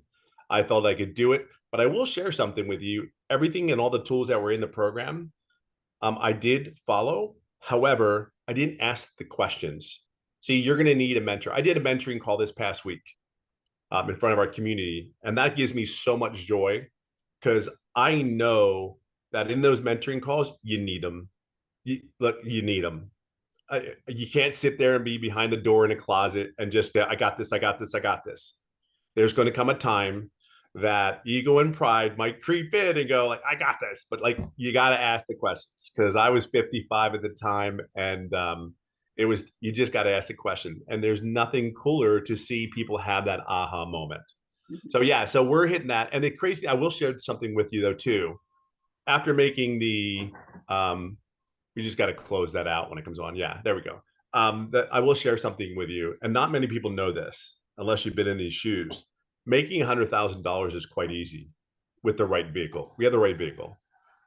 I felt I could do it, but I will share something with you. Everything and all the tools that were in the program, I did follow. However, I didn't ask the questions. See, you're going to need a mentor. I did a mentoring call this past week in front of our community, and that gives me so much joy because I know that in those mentoring calls, you need them. You need them. You can't sit there and be behind the door in a closet and just, I got this, I got this, I got this. There's going to come a time that ego and pride might creep in and go like, I got this, but like, you got to ask the questions, because I was 55 at the time, and you just got to ask the question. And there's nothing cooler to see people have that aha moment. So yeah, so we're hitting that. And the crazy, I will share something with you though too. After making we just got to close that out when it comes on. Yeah, there we go. That I will share something with you, and not many people know this unless you've been in these shoes. Making $100,000 is quite easy with the right vehicle. We have the right vehicle.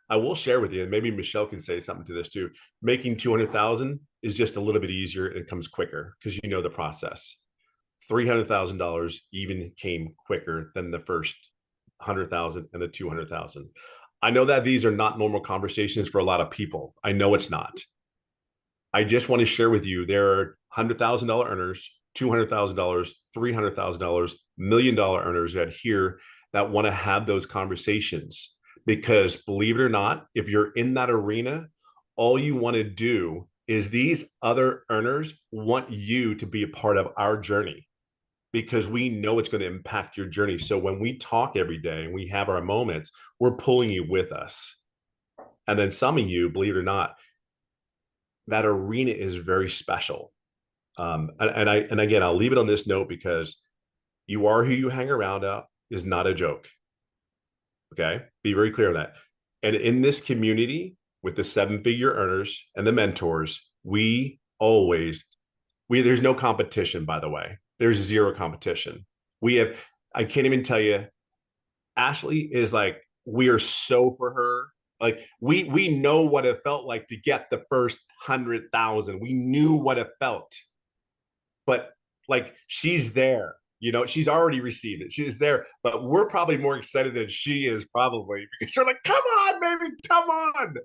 I will share with you, and maybe Michelle can say something to this too. Making 200,000 is just a little bit easier. It comes quicker because you know the process. $300,000 even came quicker than the first 100,000 and the 200,000. I know that these are not normal conversations for a lot of people. I know it's not. I just want to share with you, there are $100,000 earners, $200,000, $300,000, $1 million earners that want to have those conversations. Because believe it or not, if you're in that arena, all you want to do is these other earners want you to be a part of our journey, because we know it's going to impact your journey. So when we talk every day and we have our moments, we're pulling you with us. And then some of you, believe it or not, that arena is very special. And again, I'll leave it on this note, because you are who you hang around out is not a joke. Okay. Be very clear on that. And in this community with the 7-figure earners and the mentors, there's no competition, by the way. There's zero competition. I can't even tell you, Ashley is like, we are so for her. Like we know what it felt like to get the first 100,000. We knew what it felt. But like, she's there, you know, she's already received it. She's there, but we're probably more excited than she is, probably, because we're like, come on, baby, come on.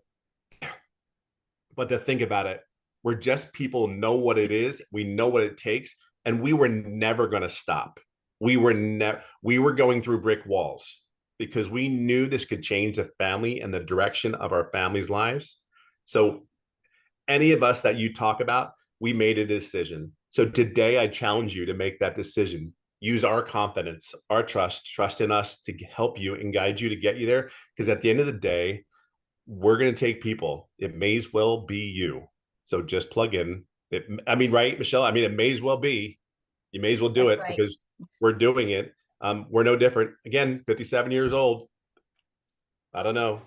But to think about it, we're just people know what it is. We know what it takes. And we were never going to stop. We were going through brick walls because we knew this could change the family and the direction of our family's lives. So any of us that you talk about, we made a decision. So today I challenge you to make that decision. Use our confidence, our trust in us to help you and guide you to get you there. Because at the end of the day, we're going to take people. It may as well be you. So just plug in. I mean, right, Michelle? I mean, it may as well be. You may as well do That's it right. because we're doing it. We're no different. Again, 57 years old. I don't know.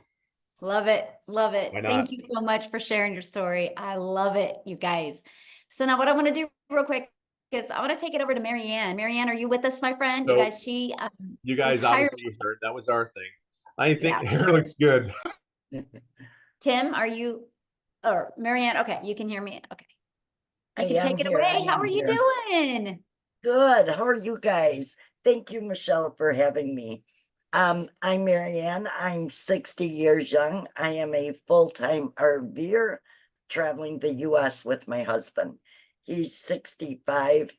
Love it. Love it. Why Thank not? you so much for sharing your story. I love it, you guys. So now what I want to do real quick is I want to take it over to Marianne. Marianne, are you with us, my friend? You So guys, she you guys retired. obviously heard that was our thing. I think Yeah. hair looks good. Tim, are you, or Marianne? Okay, you can hear me. Okay. You I can take am it here, I away. How am are you here. doing? Good. How are you guys? Thank you, Michelle, for having me. I'm Marianne. I'm 60 years young. I am a full-time RVer traveling the US with my husband. He's 65.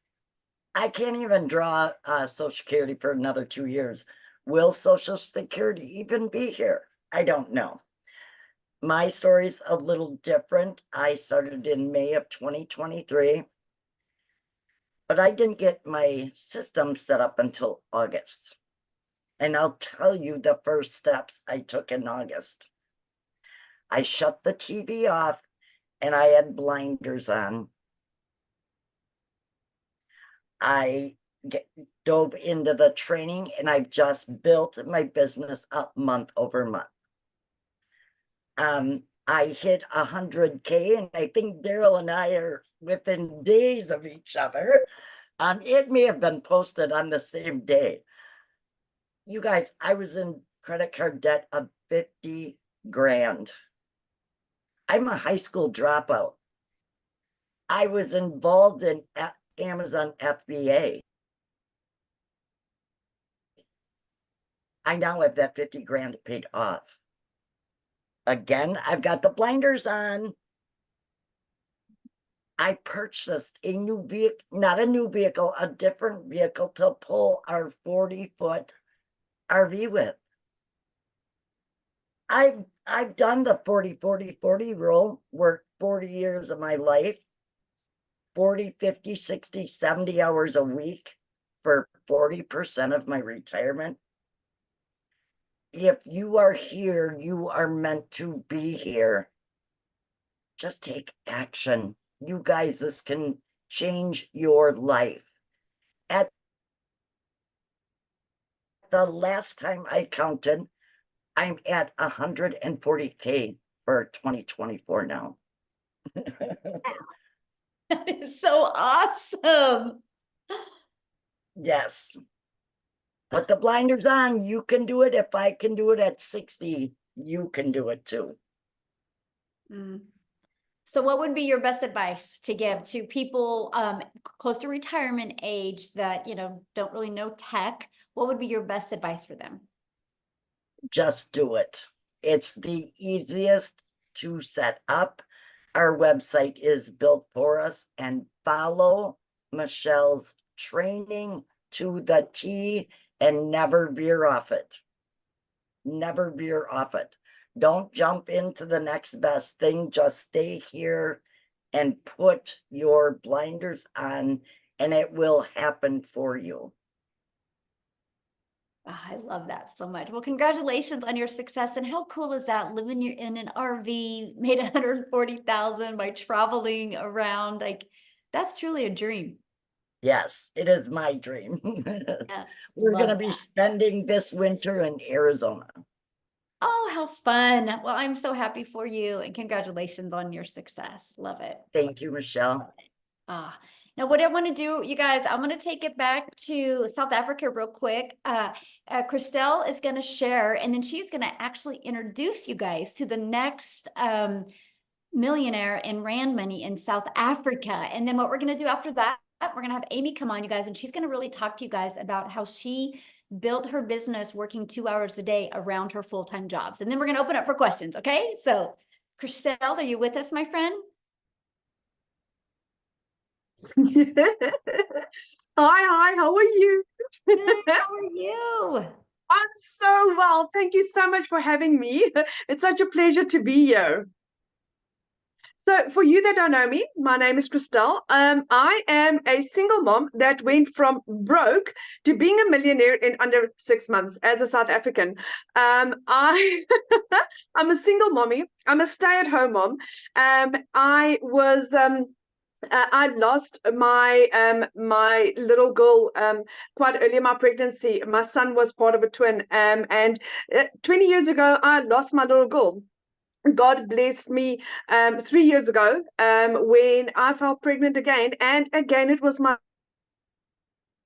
I can't even draw Social Security for another 2 years. Will Social Security even be here? I don't know. My story's a little different. I started in May of 2023. But I didn't get my system set up until August. And I'll tell you the first steps I took in August. I shut the TV off and I had blinders on. I dove into the training and I've just built my business up month over month. I hit 100K and I think Daryl and I are within days of each other. It may have been posted on the same day. You guys, I was in credit card debt of 50 grand. I'm a high school dropout. I was involved in Amazon FBA. I now have that 50 grand paid off. Again, I've got the blinders on. I purchased a new vehicle, not a new vehicle, a different vehicle to pull our 40-foot RV with. I've done the 40-40-40 rule, worked 40 years of my life, 40, 50, 60, 70 hours a week for 40% of my retirement. If you are here, you are meant to be here. Just take action. You guys, this can change your life. At the last time I counted, I'm at 140K for 2024 now. That is so awesome. Yes. Put the blinders on. You can do it. If I can do it at 60, you can do it too. So what would be your best advice to give to people close to retirement age that, you know, don't really know tech? What would be your best advice for them? Just do it. It's the easiest to set up. Our website is built for us, and follow Michelle's training to the T and never veer off it. Never veer off it. Don't jump into the next best thing. Just stay here and put your blinders on, and it will happen for you. Oh, I love that so much. Well, congratulations on your success. And how cool is that? Living in an RV, made 140,000 by traveling around. Like, that's truly a dream. Yes, it is my dream. Yes. We're love going to be that. spending this winter in Arizona. Oh, how fun. Well, I'm so happy for you and congratulations on your success. Love it. Thank you, Michelle. Now what I want to do, you guys, I'm going to take it back to South Africa real quick. Christelle is going to share, and then she's going to actually introduce you guys to the next millionaire in Rand money in South Africa. And then what we're going to do after that, we're going to have Amy come on, you guys, and she's going to really talk to you guys about how she built her business working 2 hours a day around her full-time jobs. And then we're going to open up for questions. Okay. So Christelle, are you with us, my friend? Hi, how are you? Good, how are you? I'm so well. Thank you so much for having me. It's such a pleasure to be here. So for you that don't know me, my name is Christelle. I am a single mom that went from broke to being a millionaire in under 6 months as a South African. I'm a single mommy. I'm a stay-at-home mom. I lost my little girl quite early in my pregnancy. My son was part of a twin, and 20 years ago, I lost my little girl. God blessed me 3 years ago when I fell pregnant again, and again it was my.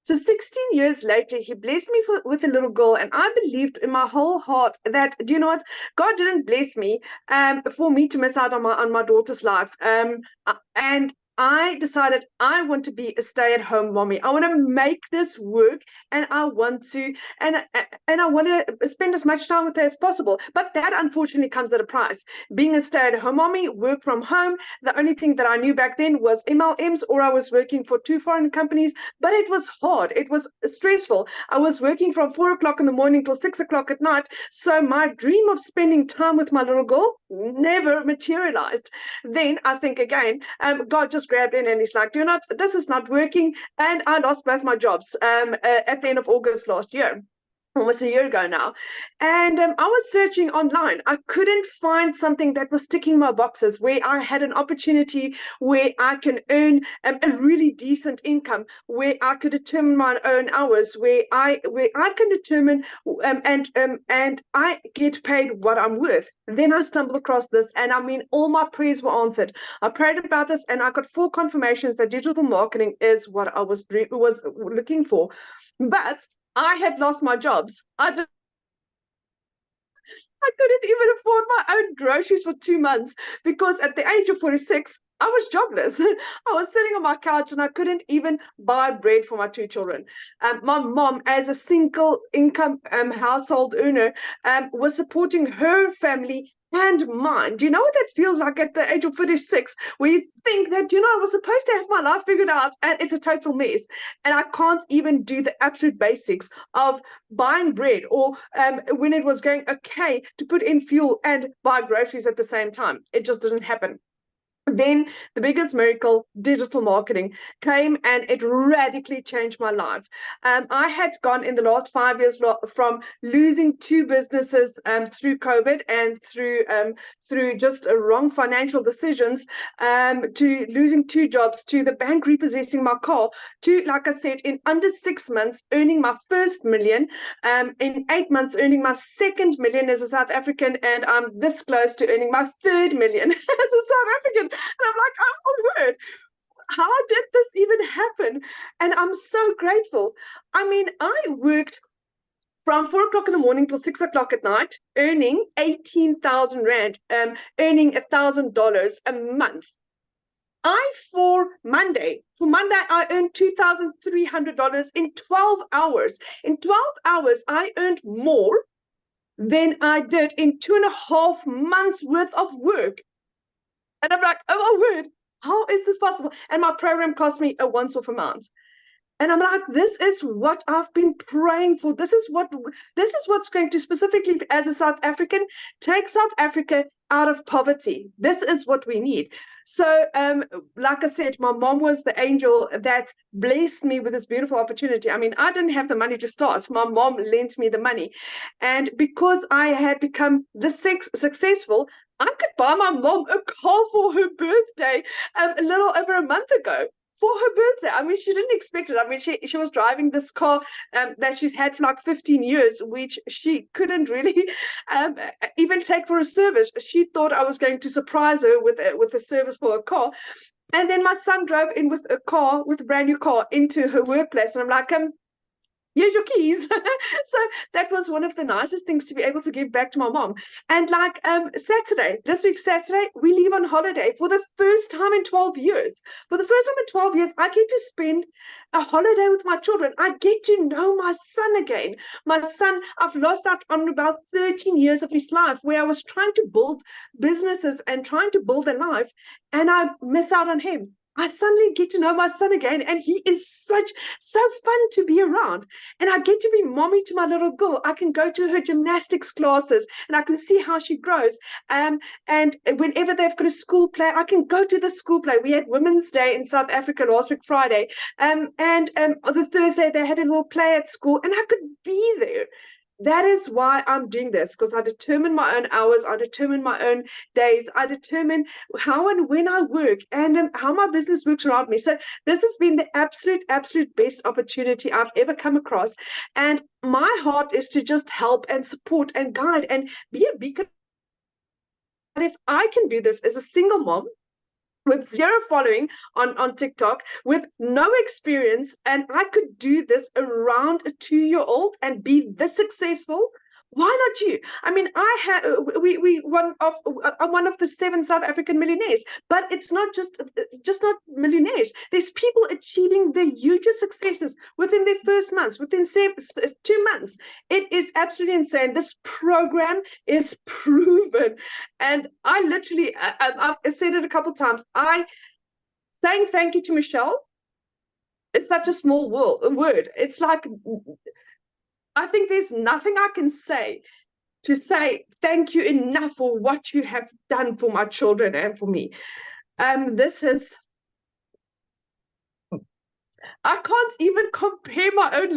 So 16 years later, he blessed me with a little girl, and I believed in my whole heart that, do you know what? God didn't bless me for me to miss out on my daughter's life. And I decided I want to be a stay-at-home mommy. I want to make this work, and I want to spend as much time with her as possible. But that unfortunately comes at a price. Being a stay-at-home mommy, work from home, the only thing that I knew back then was MLMs, or I was working for 2 foreign companies, but it was hard. It was stressful. I was working from 4 o'clock in the morning till 6 o'clock at night. So my dream of spending time with my little girl never materialized. Then I think again, God just grabbed in and he's like, this is not working. And I lost both my jobs at the end of August last year. Almost a year ago now. And I was searching online. I couldn't find something that was ticking my boxes, where I had an opportunity where I can earn a really decent income, where I could determine my own hours, where I can determine and I get paid what I'm worth. Then I stumbled across this, and I mean, all my prayers were answered. I prayed about this, and I got 4 confirmations that digital marketing is what I was looking for. But I had lost my jobs. I couldn't even afford my own groceries for 2 months, because at the age of 46, I was jobless. I was sitting on my couch and I couldn't even buy bread for my 2 children. My mom, as a single income household earner, was supporting her family and mine. Do you know what that feels like at the age of 46, where you think that, I was supposed to have my life figured out and it's a total mess, and I can't even do the absolute basics of buying bread, or when it was going okay, to put in fuel and buy groceries at the same time. It just didn't happen. Then the biggest miracle, digital marketing, came, and it radically changed my life. I had gone in the last 5 years from losing 2 businesses through COVID and through just wrong financial decisions, to losing 2 jobs, to the bank repossessing my car, to, like I said, in under 6 months earning my first million, in 8 months earning my second million as a South African, and I'm this close to earning my 3rd million as a South African. And I'm like, oh my word, how did this even happen? And I'm so grateful. I mean, I worked from 4 o'clock in the morning till 6 o'clock at night, earning 18,000 Rand, earning $1,000 a month. For Monday, I earned $2,300 in 12 hours. In 12 hours, I earned more than I did in 2.5 months worth of work. And I'm like, oh my word, how is this possible? And my program cost me a once-off amount. And I'm like, this is what I've been praying for. This is what's going to, specifically as a South African, take South Africa out of poverty. This is what we need. So, like I said, my mom was the angel that blessed me with this beautiful opportunity. I mean, I didn't have the money to start. My mom lent me the money. And because I had become this successful, I could buy my mom a car for her birthday a little over a month ago. For her birthday. I mean, she didn't expect it. I mean, she was driving this car that she's had for like 15 years, which she couldn't really even take for a service. She thought I was going to surprise her with a service for a car. And then my son drove in with a brand new car into her workplace. And I'm like, here's your keys. So that was one of the nicest things to be able to give back to my mom. And like Saturday, this week Saturday, we leave on holiday for the first time in 12 years. For the first time in 12 years, I get to spend a holiday with my children. I get to know my son again. My son, I've lost out on about 13 years of his life where I was trying to build businesses and trying to build a life, and I miss out on him. I suddenly get to know my son again, and he is so fun to be around. And I get to be mommy to my little girl. I can go to her gymnastics classes, and I can see how she grows. And whenever they've got a school play, I can go to the school play. We had Women's Day in South Africa last week, Friday. And the Thursday they had a little play at school, and I could be there. That is why I'm doing this, because I determine my own hours, I determine my own days, I determine how and when I work, and how my business works around me. So this has been the absolute best opportunity I've ever come across. And my heart is to just help and support and guide and be a beacon. And if I can do this as a single mom, with 0 following on TikTok, with no experience, and I could do this around a 2-year-old and be this successful, why not you? I mean, I'm one of the 7 South African millionaires, but it's not just not millionaires. There's people achieving the hugest successes within their first months, within 2 months. It is absolutely insane. This program is proven, and I literally, I've said it a couple of times. Saying thank you to Michelle is such a small word. It's like, I think there's nothing I can say to say thank you enough for what you have done for my children and for me. This is, I can't even compare my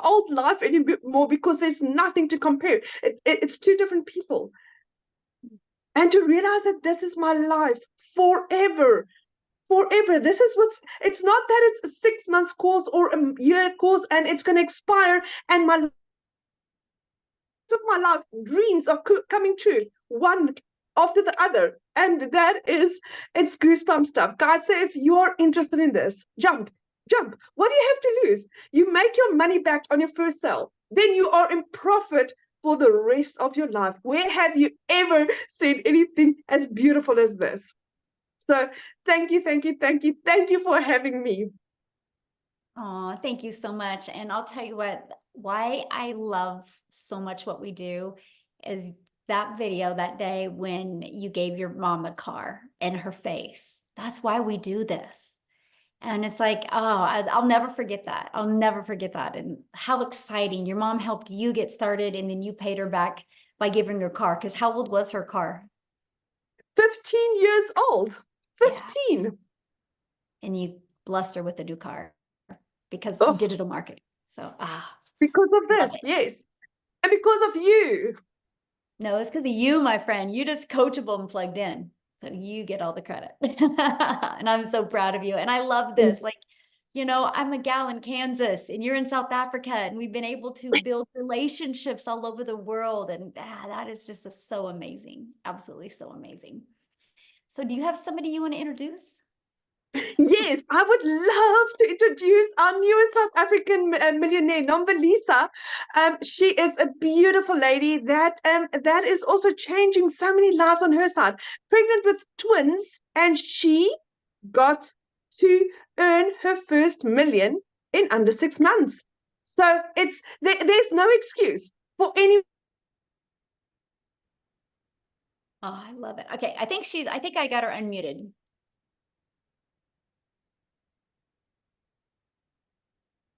old life anymore, because there's nothing to compare. It's 2 different people. And to realize that this is my life forever. This is it's not that it's a 6 months course or a year course and it's going to expire, and my life dreams are coming true, one after the other. And it's goosebump stuff, guys. So if you're interested in this, jump. What do you have to lose? You make your money back on your first sale, then you are in profit for the rest of your life. Where have you ever seen anything as beautiful as this? So thank you for having me. Oh, thank you so much. And I'll tell you what, why I love so much what we do is that video that day when you gave your mom a car and her face. That's why we do this. And it's like, oh, I'll never forget that. I'll never forget that. And how exciting. Your mom helped you get started, and then you paid her back by giving her car. Because how old was her car? 15 years old. 15. Yeah. And you blessed her with a new car because digital marketing. So, because of this, yes. And because of you. No, it's because of you, my friend. You just coachable and plugged in. So you get all the credit. And I'm so proud of you. And I love this. Like, you know, I'm a gal in Kansas and you're in South Africa, and we've been able to build relationships all over the world. And that is just so amazing. Absolutely so amazing. So do you have somebody you want to introduce? Yes, I would love to introduce our newest South African millionaire, Lisa. She is a beautiful lady that is also changing so many lives on her side. Pregnant with twins, and she got to earn her first million in under 6 months. So there's no excuse for any. Oh, I love it. Okay, I think I got her unmuted.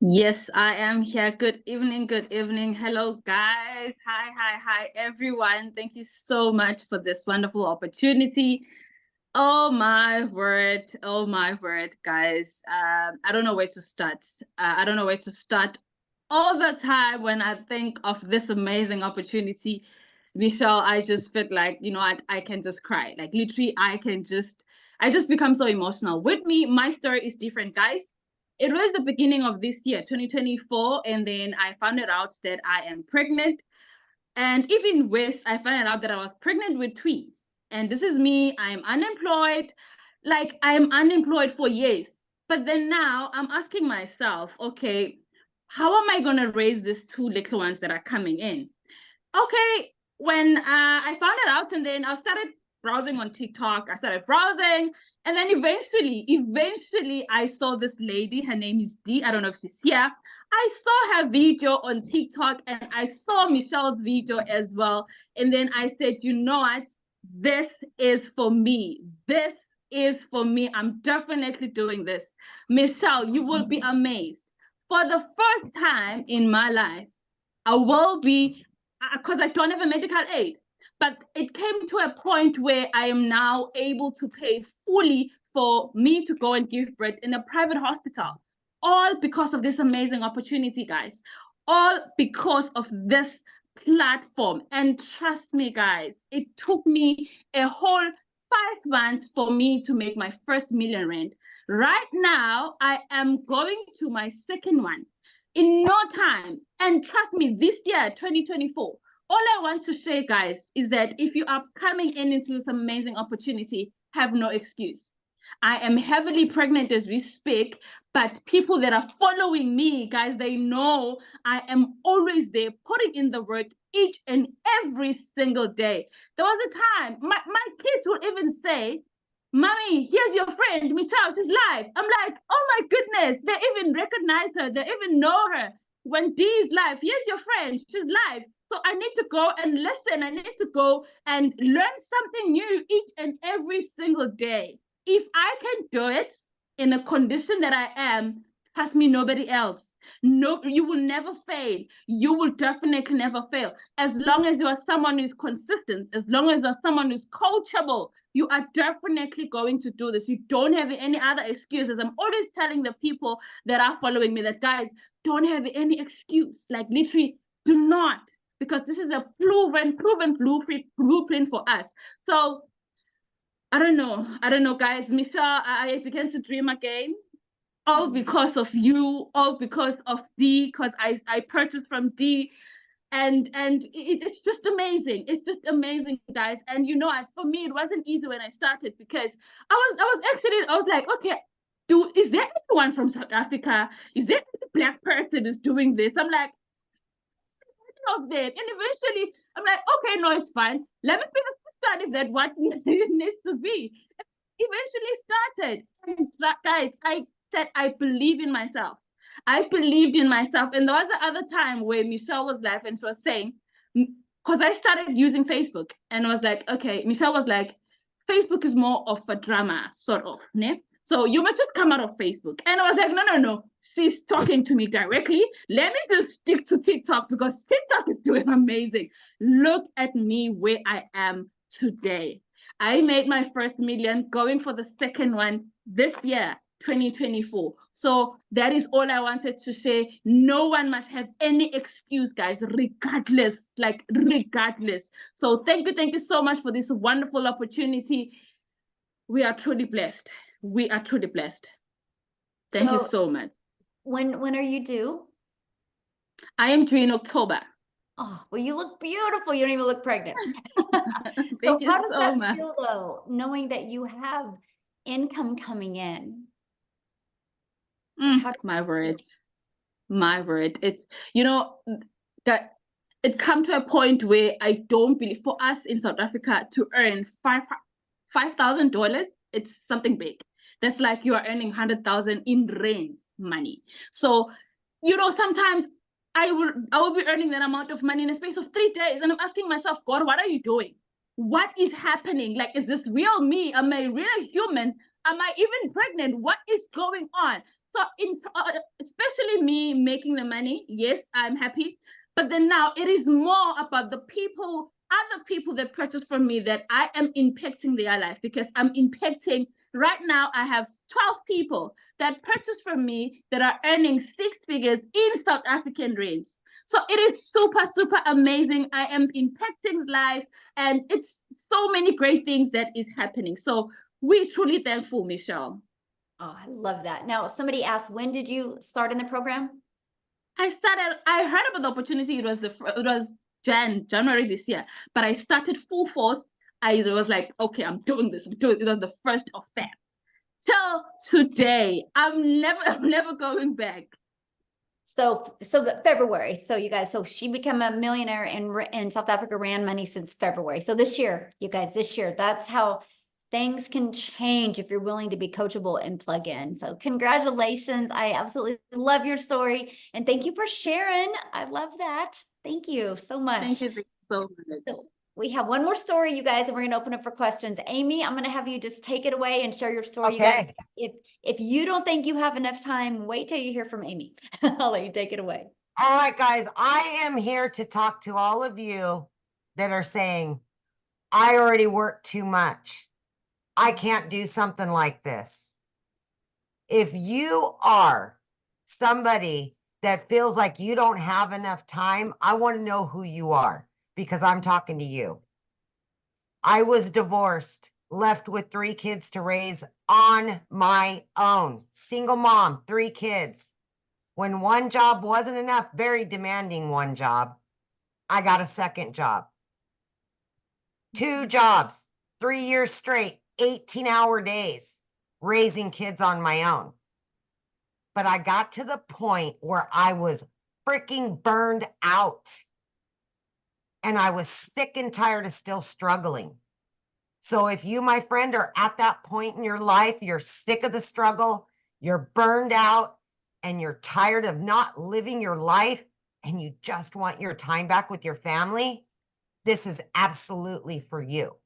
Yes, I am here. Good evening. Hello, guys. Hi, everyone. Thank you so much for this wonderful opportunity. Oh my word, guys. I don't know where to start. All the time when I think of this amazing opportunity, Michelle, I just feel like, you know, I can just cry. Like literally, I just become so emotional. With me, my story is different, guys. It was the beginning of this year, 2024, and then I found it out that I am pregnant. And even worse, I found out that I was pregnant with twins. And this is me, I'm unemployed. Like I'm unemployed for years. But then now I'm asking myself, okay, how am I going to raise these two little ones that are coming in? Okay, when I found it out, and then I started browsing on TikTok. I started browsing, and then eventually I saw this lady. Her name is Dee. I don't know if she's here. I saw her video on TikTok, and I saw Michelle's video as well. And then I said, you know what? This is for me. This is for me. I'm definitely doing this. Michelle, you will be amazed. For the first time in my life, I will be, because I don't have a medical aid, but it came to a point where I am now able to pay fully for me to go and give birth in a private hospital, all because of this amazing opportunity, guys, all because of this platform. And trust me, guys, it took me a whole 5 months for me to make my first £1,000,000. Right now, I am going to my second one in no time. And trust me, this year, 2024, all I want to share, guys, is that if you are coming into this amazing opportunity, have no excuse. I am heavily pregnant as we speak, but people that are following me, guys, they know I am always there putting in the work each and every single day. There was a time my kids would even say, Mommy, here's your friend, Michelle, she's live. I'm like, oh my goodness, they even recognize her, they even know her. When Dee is live, here's your friend, she's live. So I need to go and listen. I need to go and learn something new each and every single day. If I can do it in a condition that I am, trust me, nobody else. No, you will never fail. You will definitely never fail. As long as you are someone who's consistent, as long as you're someone who's coachable, you are definitely going to do this. You don't have any other excuses. I'm always telling the people that are following me that, guys, don't have any excuse. Like, literally, do not. Because this is a proven blueprint for us. So I don't know, guys. Michelle, I began to dream again, all because of you, all because of Dee, because I purchased from Dee, and it's just amazing. It's just amazing, guys. And you know, for me, it wasn't easy when I started, because I was like, okay, is there anyone from South Africa? Is there any Black person who's doing this? I'm like, of them. And eventually I'm like, okay, no, it's fine. Let me finish the study that what needs to be. Eventually started. And guys, I said I believe in myself. I believed in myself. And there was the other time where Michelle was live and she was saying, because I started using Facebook, and I was like, okay, Michelle was like, Facebook is more of a drama, sort of, né? So you must just come out of Facebook. And I was like, no. She's talking to me directly. Let me just stick to TikTok, because TikTok is doing amazing. Look at me where I am today. I made my first million, going for the second one this year, 2024. So that is all I wanted to say. No one must have any excuse, guys, regardless. So thank you so much for this wonderful opportunity. We are truly blessed. Thank you so much. When are you due? I am due in October. Oh, well, you look beautiful. You don't even look pregnant. Thank you how does so that much. feel, though, knowing that you have income coming in? My word. It's, you know, that it come to a point where I don't believe, for us in South Africa to earn $5,000, it's something big. That's like you are earning 100,000 in rent money. So, you know, sometimes I will be earning that amount of money in a space of 3 days, and I'm asking myself, God, what are you doing? What is happening? Like, is this real me? Am I real human? Am I even pregnant? What is going on? So, especially me making the money, yes, I'm happy. But then now it is more about the people, other people that purchase from me, that I am impacting their life, because I'm impacting. Right now, I have 12 people that purchase from me that are earning 6 figures in South African rands. So it is super amazing. I am impacting life, and it's so many great things that is happening. So we're truly thankful, Michelle. Oh, I love that. Now, somebody asked, when did you start in the program? I heard about the opportunity. It was January this year, but I started full force. I was like, okay, I'm doing this. It was the 1st of Feb. Till today, I'm never going back. February. So you guys, so she became a millionaire in South Africa, ran money since February. So this year, you guys, this year, that's how things can change if you're willing to be coachable and plug in. So congratulations. I absolutely love your story. And thank you for sharing. I love that. Thank you so much. Thank you so much. So we have one more story, you guys, and we're going to open up for questions. Amy, I'm going to have you just take it away and share your story. You guys, if you don't think you have enough time, wait till you hear from Amy. I'll let you take it away. All right, guys, I am here to talk to all of you that are saying, I already work too much. I can't do something like this. If you are somebody that feels like you don't have enough time, I want to know who you are, because I'm talking to you. I was divorced, left with 3 kids to raise on my own. Single mom, 3 kids. When one job wasn't enough, very demanding one job, I got a second job. 2 jobs, 3 years straight, 18-hour days, raising kids on my own. But I got to the point where I was freaking burned out. And I was sick and tired of still struggling. So if you, my friend, are at that point in your life, you're sick of the struggle, you're burned out, and you're tired of not living your life, and you just want your time back with your family, this is absolutely for you.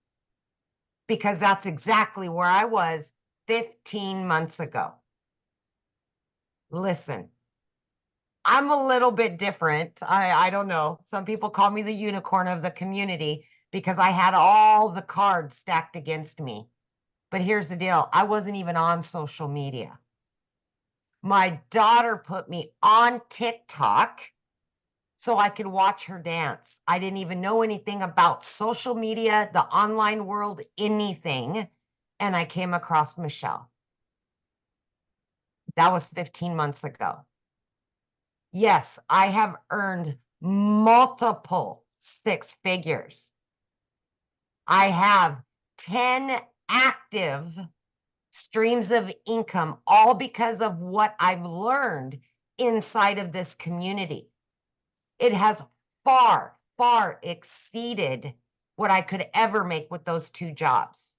Because that's exactly where I was 15 months ago. Listen, I'm a little bit different. I don't know. Some people call me the unicorn of the community because I had all the cards stacked against me. But here's the deal. I wasn't even on social media. My daughter put me on TikTok so I could watch her dance. I didn't even know anything about social media, the online world, anything. And I came across Michelle. That was 15 months ago. Yes, I have earned multiple 6 figures. I have 10 active streams of income, all because of what I've learned inside of this community. It has far, far exceeded what I could ever make with those 2 jobs.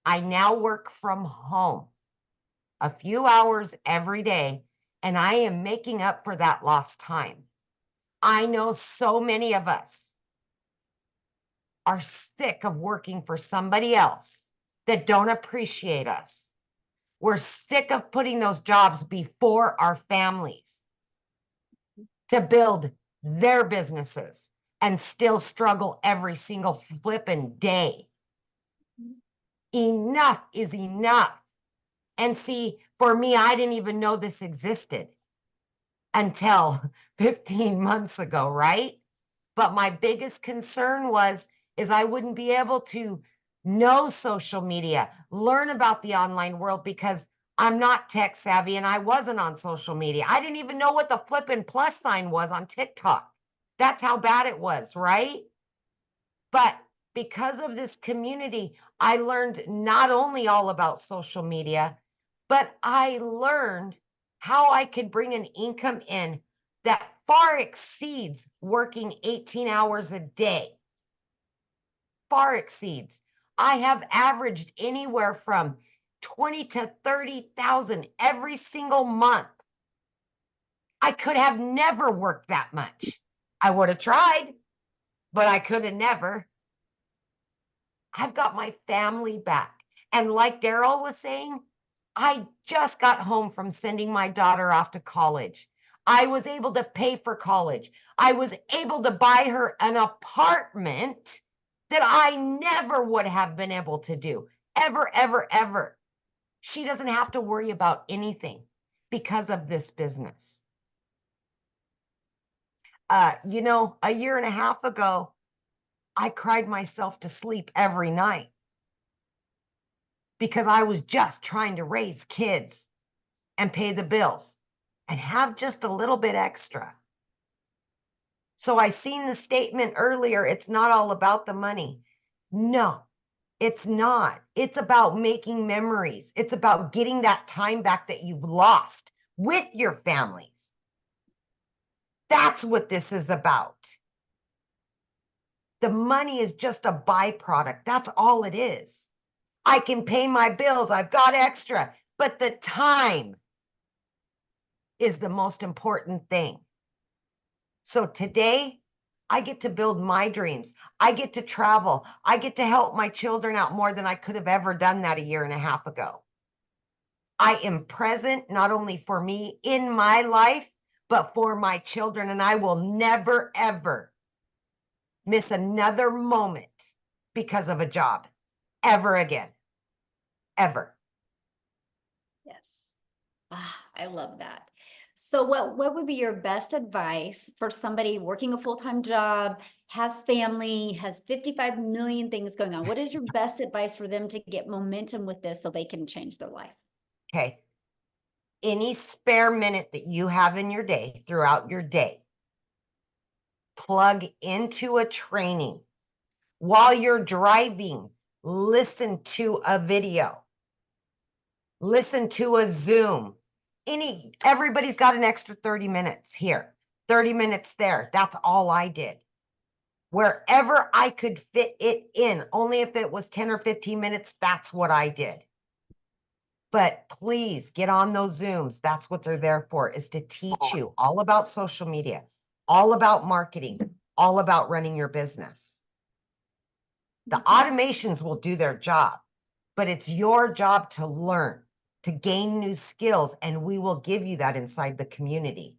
I now work from home a few hours every day, and I am making up for that lost time. I know so many of us are sick of working for somebody else that don't appreciate us. We're sick of putting those jobs before our families to build their businesses and still struggle every single flipping day. Enough is enough. And see, for me, I didn't even know this existed until 15 months ago, right? But my biggest concern is I wouldn't be able to know social media, learn about the online world, because I'm not tech savvy and I wasn't on social media. I didn't even know what the flippin' plus sign was on TikTok. That's how bad it was, right? But because of this community, I learned not only all about social media, but I learned how I could bring an income in that far exceeds working 18 hours a day. Far exceeds. I have averaged anywhere from 20 to 30,000 every single month. I could have never worked that much. I would have tried, but I could have never. I've got my family back. And like Daryl was saying, I just got home from sending my daughter off to college. I was able to pay for college. I was able to buy her an apartment that I never would have been able to do. Ever, ever, ever. She doesn't have to worry about anything because of this business. You know, a year and a half ago, I cried myself to sleep every night because I was just trying to raise kids and pay the bills and have just a little bit extra. So I seen the statement earlier, it's not all about the money. No, it's not. It's about making memories. It's about getting that time back that you've lost with your families. That's what this is about. The money is just a byproduct. That's all it is. I can pay my bills. I've got extra, but the time is the most important thing. So today, I get to build my dreams. I get to travel. I get to help my children out more than I could have ever done that a year and a half ago. I am present not only for me in my life, but for my children. And I will never, ever miss another moment because of a job ever again. Ever. Yes. Ah, I love that. So what would be your best advice for somebody working a full-time job, has family, has 55 million things going on? What is your best advice for them to get momentum with this so they can change their life? Okay. Any spare minute that you have in your day, throughout your day, plug into a training. While you're driving, listen to a video. Listen to a Zoom. Everybody's got an extra 30 minutes here, 30 minutes there. That's all I did. Wherever I could fit it in, only if it was 10 or 15 minutes, that's what I did. But please get on those Zooms. That's what they're there for, is to teach you all about social media, all about marketing, all about running your business. The automations will do their job, but it's your job to learn, to gain new skills, and we will give you that inside the community.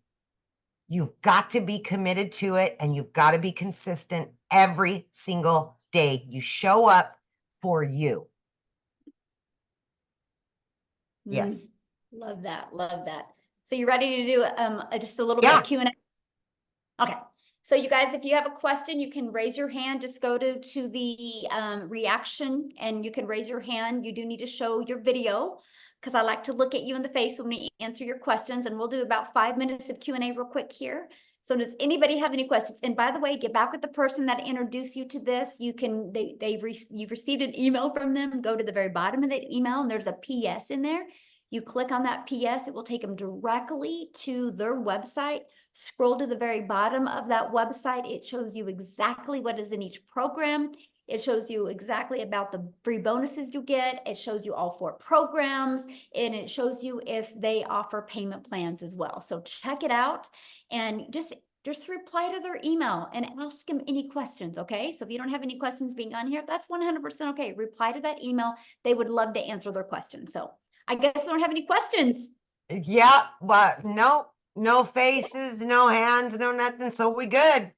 You've got to be committed to it, and you've got to be consistent every single day. You show up for you. Yes. Love that. Love that. So you ready to do just a little Yeah. bit of Q&A? Okay. So you guys, if you have a question, you can raise your hand. Just go to the reaction and you can raise your hand. You do need to show your video because I like to look at you in the face when we answer your questions, and we'll do about 5 minutes of Q&A real quick here. So does anybody have any questions? And by the way, get back with the person that introduced you to this. You can, you've received an email from them. Go to the very bottom of that email and there's a PS in there. You click on that PS, it will take them directly to their website. Scroll to the very bottom of that website. It shows you exactly what is in each program. It shows you exactly about the free bonuses you get. It shows you all 4 programs, and it shows you if they offer payment plans as well. So check it out and just reply to their email and ask them any questions, okay? So if you don't have any questions being on here, that's 100% okay. Reply to that email. They would love to answer their questions. So I guess we don't have any questions. Yeah, but no faces, no hands, no nothing. So we good.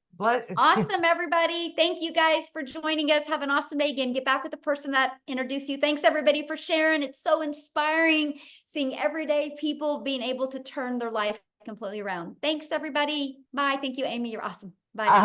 Awesome, everybody. Thank you guys for joining us. Have an awesome day. Again, get back with the person that introduced you. Thanks everybody for sharing. It's so inspiring seeing everyday people being able to turn their life completely around. Thanks everybody. Bye. Thank you, Amy. You're awesome. Bye.